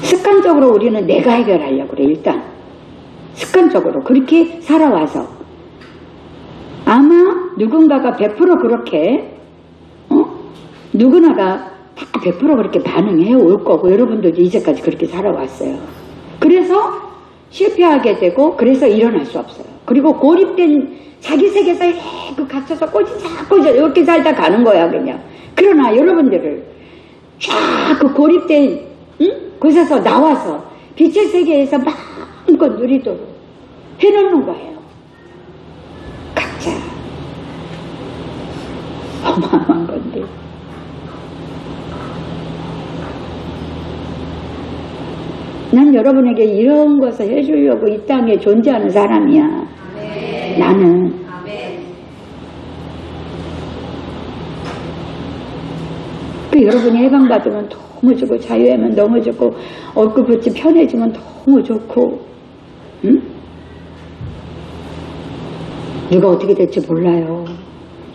습관적으로 우리는 내가 해결하려고 그래. 일단 습관적으로 그렇게 살아와서 아마 누군가가 100% 그렇게 누구나가 다 100% 그렇게 반응해 올 거고 여러분들도 이제까지 그렇게 살아왔어요. 그래서 실패하게 되고 그래서 일어날 수 없어요. 그리고 고립된 자기 세계에서 갇혀서 꼬지자 이렇게 살다 가는 거야 그냥. 그러나 여러분들을 쫙 그 고립된 곳에서 나와서 빛의 세계에서 마음껏 누리도록 해놓는 거예요. 각자 어마어마한 건데. 난 여러분에게 이런 것을 해주려고 이 땅에 존재하는 사람이야. 아멘. 나는. 아멘. 그 여러분이 해방받으면 너무 좋고 자유하면 너무 좋고 엊그붙이 편해지면 너무 좋고 응? 누가 어떻게 될지 몰라요.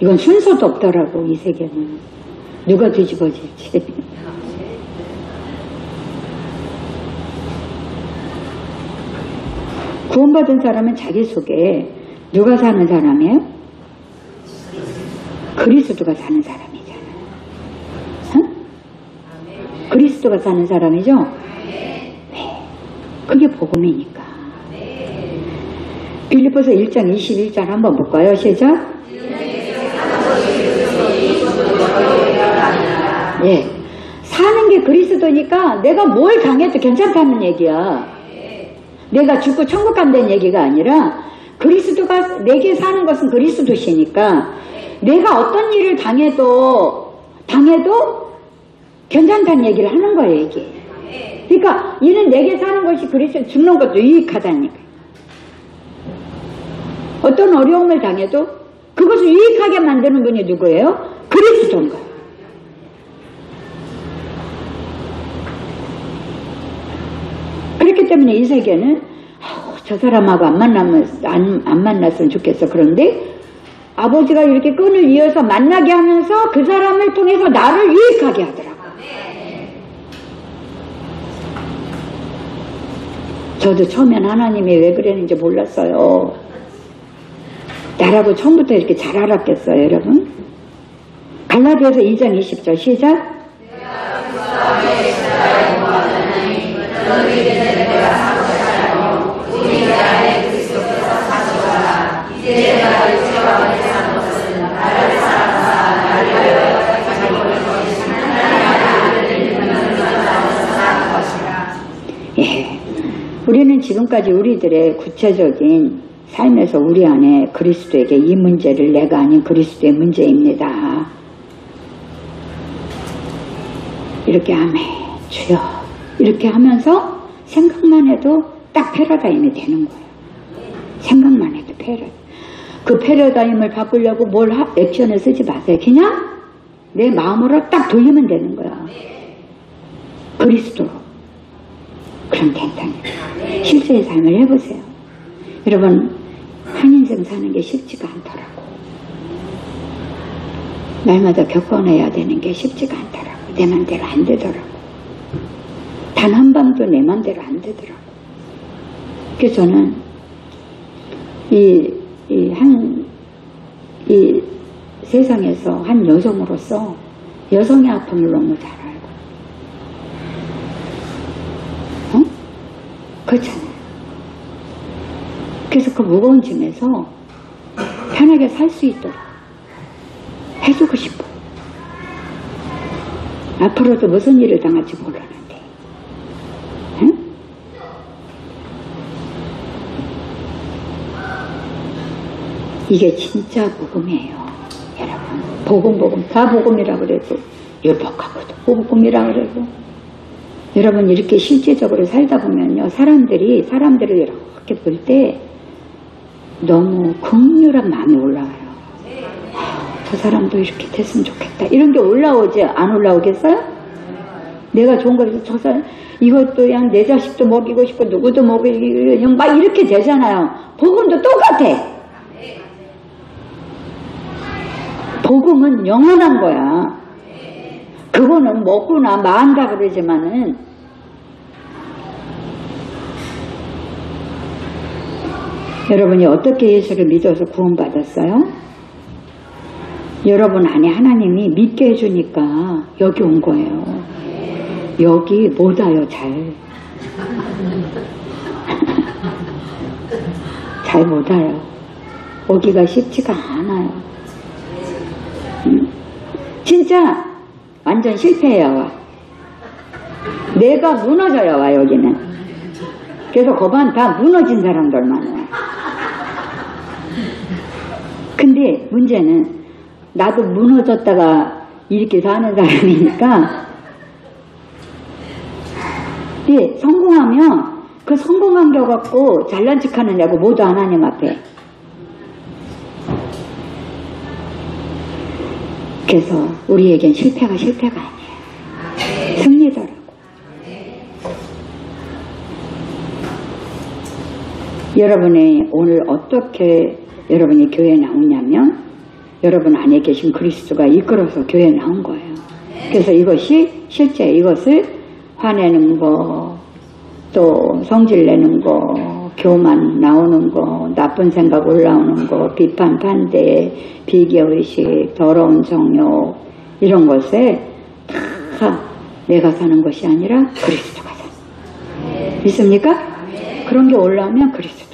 이건 순서도 없더라고 이 세계는. 누가 뒤집어질지. 구원받은 사람은 자기 속에 누가 사는 사람이에요? 그리스도가 사는 사람이잖아요. 응? 그리스도가 사는 사람이죠? 네. 그게 복음이니까. 빌립보서 1장 21절 한번 볼까요? 시작. 예. 사는 게 그리스도니까 내가 뭘 당해도 괜찮다는 얘기야. 내가 죽고 천국 간다는 얘기가 아니라 그리스도가 내게 사는 것은 그리스도시니까 내가 어떤 일을 당해도 괜찮다는 얘기를 하는 거예요 이게. 그러니까 이는 내게 사는 것이 그리스도 죽는 것도 유익하다니까. 어떤 어려움을 당해도 그것을 유익하게 만드는 분이 누구예요? 그리스도인 거예요. 그렇기 때문에 이 세계는 저 사람하고 안 만났으면 좋겠어. 그런데 아버지가 이렇게 끈을 이어서 만나게 하면서 그 사람을 통해서 나를 유익하게 하더라고. 저도 처음엔 하나님이 왜 그랬는지 몰랐어요. 나라고 처음부터 이렇게 잘 알았겠어요, 여러분? 갈라디아서 2장 20절 시작. 우리는 지금까지 우리들의 구체적인 삶에서 우리 안에 그리스도에게 이 문제를 내가 아닌 그리스도의 문제입니다. 이렇게 아멘 주여 이렇게 하면서 생각만 해도 딱 패러다임이 되는 거예요. 생각만 해도 그 패러다임을 바꾸려고 뭘 액션을 쓰지 마세요. 그냥 내 마음으로 딱 돌리면 되는 거야. 그리스도로. 그럼 된다니까. 실제의 삶을 해보세요. 여러분 한 인생 사는 게 쉽지가 않더라고. 날마다 겪어내야 되는 게 쉽지가 않더라고. 내 맘대로 안 되더라고. 단 한 밤도 내 맘대로 안 되더라고. 그래서 저는 이 세상에서 한 여성으로서 여성의 아픔을 너무 잘 알고. 그렇잖아요. 그래서 그 무거운 짐에서 편하게 살 수 있도록 해주고 싶어. 앞으로도 무슨 일을 당할지 모르는데. 응? 이게 진짜 복음이에요. 여러분 복음 다 복음이라 그래도 율법하고도 복음이라 그래도 여러분 이렇게 실제적으로 살다 보면요 사람들을 이렇게 볼 때 너무 극률한 마음이 올라와요. 저 사람도 이렇게 됐으면 좋겠다 이런 게 올라오지 안 올라오겠어요? 내가 좋은 거에서 저 사람 이것도 그냥 내 자식도 먹이고 싶고 누구도 먹이고 그냥 막 이렇게 되잖아요. 복음도 똑같아. 복음은 영원한 거야. 그거는 먹구나 마한다 그러지만은 여러분이 어떻게 예수를 믿어서 구원받았어요? 여러분 안에 하나님이 믿게 해주니까 여기 온 거예요. 여기 못 와요. 잘 못 와요. 오기가 쉽지가 않아요. 진짜 완전 실패해요. 내가 무너져요. 와 여기는. 그래서 거반 다 무너진 사람들만 와요. 근데 문제는 나도 무너졌다가 이렇게 사는 사람이니까 예, 성공하면 그 성공한 거 갖고 잘난 척 하느냐고 모두 하나님 앞에. 그래서 우리에겐 실패가 아니에요. 승리더라고. 여러분이 오늘 어떻게 여러분이 교회에 나오냐면 여러분 안에 계신 그리스도가 이끌어서 교회에 나온 거예요. 그래서 이것이 실제 이것을 화내는 거, 또 성질내는 거, 교만 나오는 거, 나쁜 생각 올라오는 거, 비판, 반대, 비교의식, 더러운 정욕 이런 것에 다 내가 사는 것이 아니라 그리스도가 사는. 믿습니까? 그런 게 올라오면 그리스도가.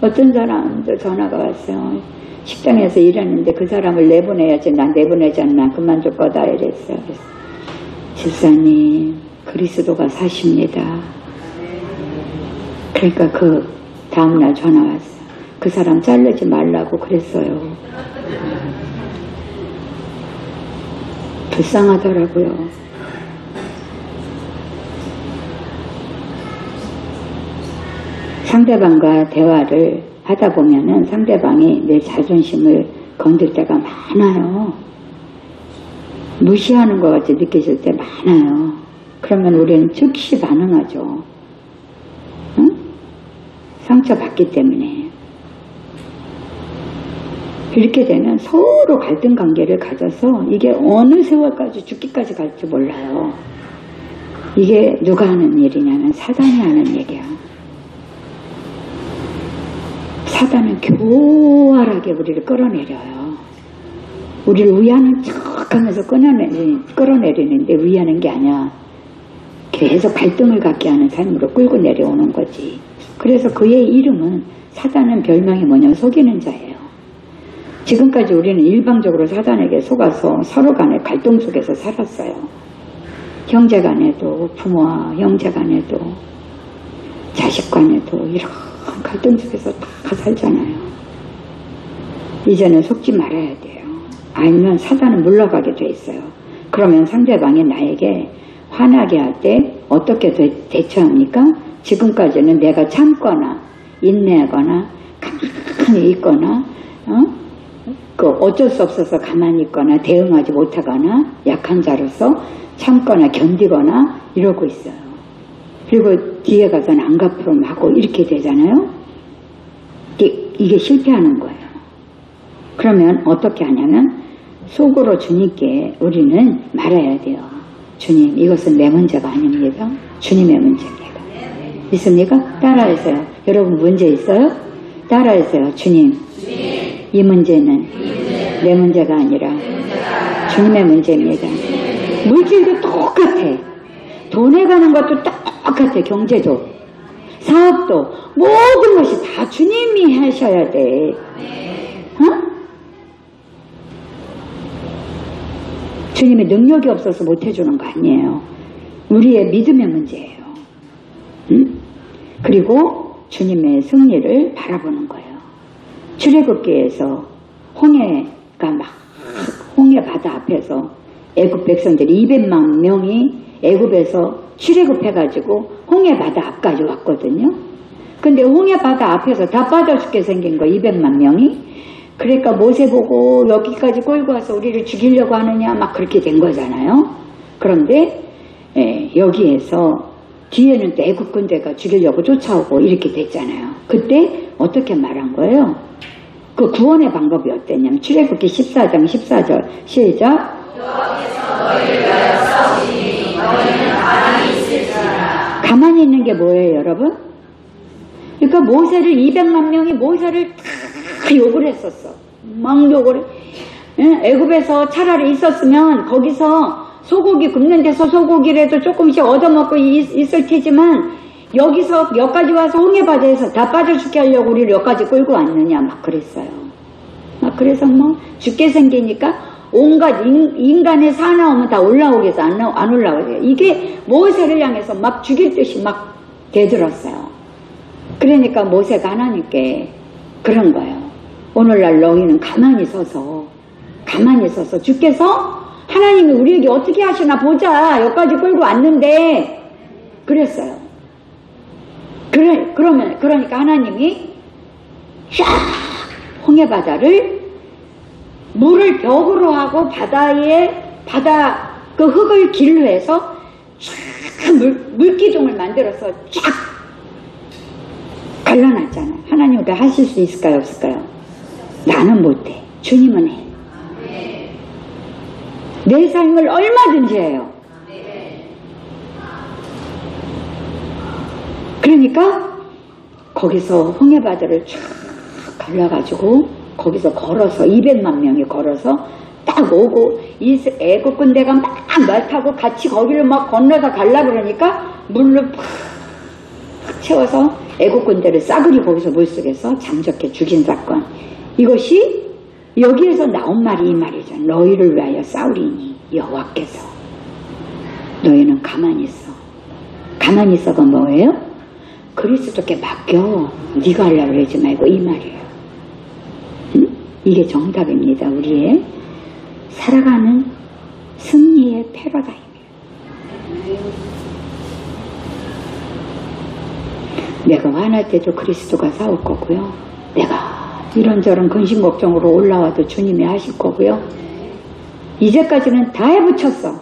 어떤 사람도 전화가 왔어요. 식당에서 일했는데 그 사람을 내보내야지. 난 내보내지 않나. 그만둘 거다 이랬어요. 그래서 집사님 그리스도가 사십니다. 그러니까 그 다음날 전화 왔어요. 그 사람 자르지 말라고 그랬어요. 불쌍하더라고요. 상대방과 대화를 하다 보면은 상대방이 내 자존심을 건들 때가 많아요. 무시하는 것 같이 느껴질 때 많아요. 그러면 우리는 즉시 반응하죠. 응? 상처받기 때문에. 이렇게 되면 서로 갈등 관계를 가져서 이게 어느 세월까지 죽기까지 갈지 몰라요. 이게 누가 하는 일이냐면 사단이 하는 얘기야. 사단은 교활하게 우리를 끌어내려요. 우리를 위하는 척하면서 끌어내리는데 위하는 게 아니야. 계속 갈등을 갖게 하는 삶으로 끌고 내려오는 거지. 그래서 그의 이름은 사단은 별명이 뭐냐면 속이는 자예요. 지금까지 우리는 일방적으로 사단에게 속아서 서로 간의 갈등 속에서 살았어요. 형제간에도, 부모와 형제간에도, 자식간에도 이런 갈등 속에서 다 살잖아요. 이제는 속지 말아야 돼요. 아니면 사단은 물러가게 돼 있어요. 그러면 상대방이 나에게 화나게 할 때 어떻게 대처합니까? 지금까지는 내가 참거나 인내하거나 가만히 있거나 어쩔 수 없어서 가만히 있거나 대응하지 못하거나 약한 자로서 참거나 견디거나 이러고 있어요. 그리고 뒤에 가서는 안갚으로 하고 이렇게 되잖아요. 이게 실패하는 거예요. 그러면 어떻게 하냐면 속으로 주님께 우리는 말해야 돼요. 주님, 이것은 내 문제가 아닙니다. 주님의 문제입니다. 있습니까? 따라하세요. 여러분 문제 있어요? 따라하세요. 주님, 이 문제는 내 문제가 아니라 주님의 문제입니다. 물질도 똑같아. 돈에 가는 것도 똑같아. 경제도, 사업도, 모든 것이 다 주님이 하셔야 돼. 주님의 능력이 없어서 못해주는 거 아니에요. 우리의 믿음의 문제예요. 그리고 주님의 승리를 바라보는 거예요. 출애굽기에서 홍해 바다 앞에서 애굽 백성들이 200만 명이 애굽에서 출애굽해가지고 홍해 바다 앞까지 왔거든요. 근데 홍해 바다 앞에서 다 빠져 죽게 생긴 거 200만 명이. 그러니까 모세 보고 여기까지 끌고 와서 우리를 죽이려고 하느냐 막 그렇게 된 거잖아요. 그런데 여기에서 뒤에는 또 애국 군대가 죽이려고 쫓아오고 이렇게 됐잖아요. 그때 어떻게 말한 거예요? 그 구원의 방법이 어땠냐면 출애굽기 14장 14절 시작. 여호와께서 너희를 위하여 싸우시니 너희는 가만히 있을지어다. 가만히 있는 게 뭐예요, 여러분? 그러니까 모세를 200만 명이 모세를 다 욕을 했었어. 막 욕을 해. 애굽에서 차라리 있었으면 거기서 소고기 굽는 데서 소고기라도 조금씩 얻어먹고 있을 테지만 여기서 여기까지 와서 홍해바다에서 다 빠져 죽게 하려고 우리를 여기까지 끌고 왔느냐 막 그랬어요. 막 그래서 뭐 죽게 생기니까 온갖 인간의 사나움은 다 올라오겠어. 안 올라오게요. 이게 모세를 향해서 막 죽일 듯이 막 대들었어요. 그러니까 모세가 하나님께 그런 거예요. 오늘날 너희는 가만히 서서 주께서 하나님이 우리에게 어떻게 하시나 보자. 여기까지 끌고 왔는데 그랬어요. 그러니까 하나님이 쫙 홍해바다를 물을 벽으로 하고 바다 그 흙을 길로 해서 쫙 물기둥을 만들어서 쫙 갈라놨잖아요. 하나님 그 하실 수 있을까요? 없을까요? 나는 못해. 주님은 해. 내 삶을 얼마든지 해요. 그러니까 거기서 홍해바다를 쫙 갈라가지고 거기서 걸어서 200만 명이 걸어서 딱 오고 애국 군대가 막 말 타고 같이 거기를 막 건너서 갈라 그러니까 물로 팍 채워서 애국 군대를 싸그리 거기서 물속에서 잠적해 죽인 사건. 이것이 여기에서 나온 말이 이 말이죠. 너희를 위하여 싸우리니 여호와께서. 너희는 가만히 있어. 가만히 있어가 뭐예요? 그리스도께 맡겨. 네가 하려고 그러지 말고 이 말이에요. 이게 정답입니다. 우리의 살아가는 승리의 패러다임이에요. 내가 화날 때도 그리스도가 싸울 거고요. 내가 이런저런 근심 걱정으로 올라와도 주님이 하실 거고요. 이제까지는 다 해붙였어.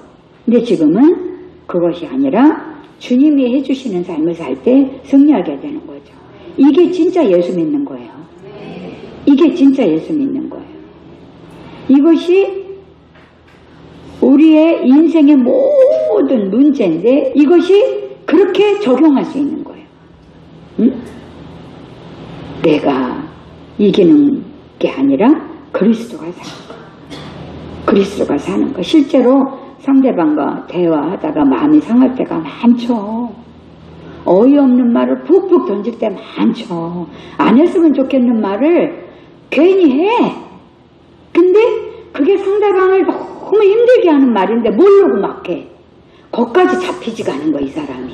근데 지금은 그것이 아니라 주님이 해주시는 삶을 살 때 승리하게 되는 거죠. 이게 진짜 예수 믿는 거예요. 이게 진짜 예수 믿는 거예요. 이것이 우리의 인생의 모든 문제인데 이것이 그렇게 적용할 수 있는 거예요. 내가 이기는 게 아니라 그리스도가 사는 거. 그리스도가 사는 거. 실제로 상대방과 대화하다가 마음이 상할 때가 많죠. 어이없는 말을 푹푹 던질 때 많죠. 안 했으면 좋겠는 말을 괜히 해. 근데 그게 상대방을 너무 힘들게 하는 말인데 모르고 막 해. 거기까지 잡히지가 않은 거야, 이 사람이.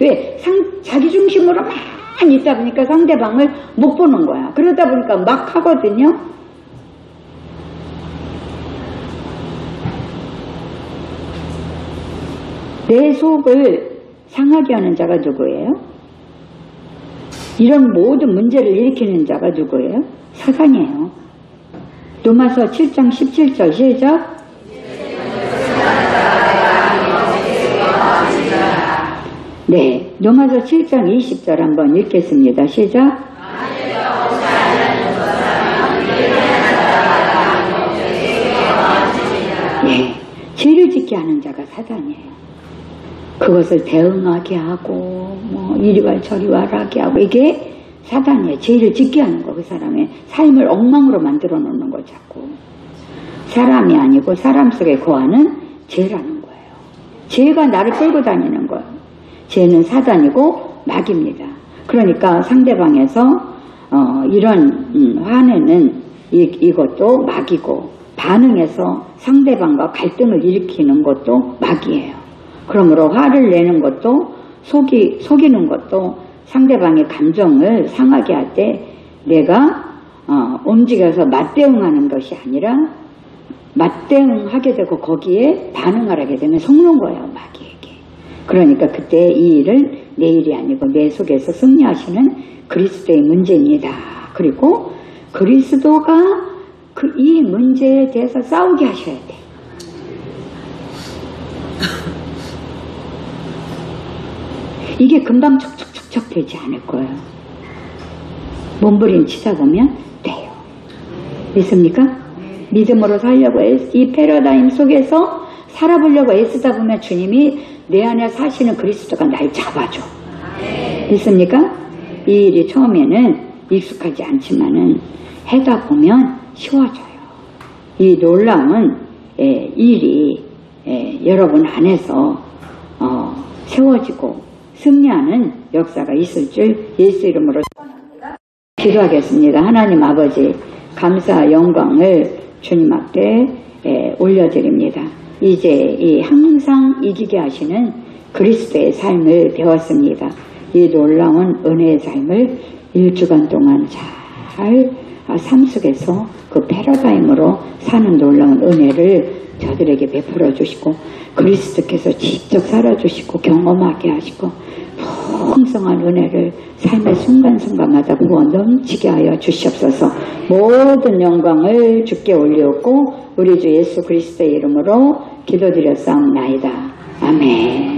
왜? 자기 중심으로만 있다 보니까 상대방을 못 보는 거야. 그러다 보니까 막 하거든요. 내 속을 상하게 하는 자가 누구예요? 이런 모든 문제를 일으키는 자가 누구예요? 사단이에요. 로마서 7장 17절 시작. 네, 로마서 7장 20절 한번 읽겠습니다. 시작. 예, 죄를 짓게 하는 자가 사단이에요. 그것을 대응하게 하고 뭐 이리와 저리와 하게 하고 이게 사단이에요. 죄를 짓게 하는 거. 그 사람의 삶을 엉망으로 만들어 놓는 거 자꾸. 사람이 아니고 사람 속에 거하는 죄라는 거예요. 죄가 나를 끌고 다니는 거예요. 죄는 사단이고 마귀입니다. 그러니까 상대방에서 이런 화내는 이것도 마귀고 반응해서 상대방과 갈등을 일으키는 것도 마귀예요. 그러므로 화를 내는 것도 속이는 것도 상대방의 감정을 상하게 할 때 내가 움직여서 맞대응하는 것이 아니라 맞대응하게 되고 거기에 반응을 하게 되면 속는 거예요, 마귀에게. 그러니까 그때 이 일은 내 일이 아니고 내 속에서 승리하시는 그리스도의 문제입니다. 그리고 그리스도가 이 문제에 대해서 싸우게 하셔야 돼. 이게 금방 척척척척 되지 않을 거예요. 몸부림치다 보면 돼요. 믿습니까? 믿음으로 살려고 이 패러다임 속에서 살아보려고 애쓰다 보면 주님이 내 안에 사시는 그리스도가 날 잡아줘. 믿습니까? 이 일이 처음에는 익숙하지 않지만은 해다 보면 쉬워져요. 이 놀라운 일이 여러분 안에서 세워지고 승리하는 역사가 있을 줄 예수 이름으로 기도하겠습니다. 하나님 아버지, 감사 영광을 주님 앞에 올려드립니다. 이제 이 항상 이기게 하시는 그리스도의 삶을 배웠습니다. 이 놀라운 은혜의 삶을 1주간 동안 잘 삶 속에서 그 패러다임으로 사는 놀라운 은혜를 저들에게 베풀어 주시고 그리스도께서 직접 살아주시고 경험하게 하시고 풍성한 은혜를 삶의 순간순간마다 부어 넘치게 하여 주시옵소서. 모든 영광을 주께 올리었고 우리 주 예수 그리스도의 이름으로 기도드렸사옵나이다. 아멘.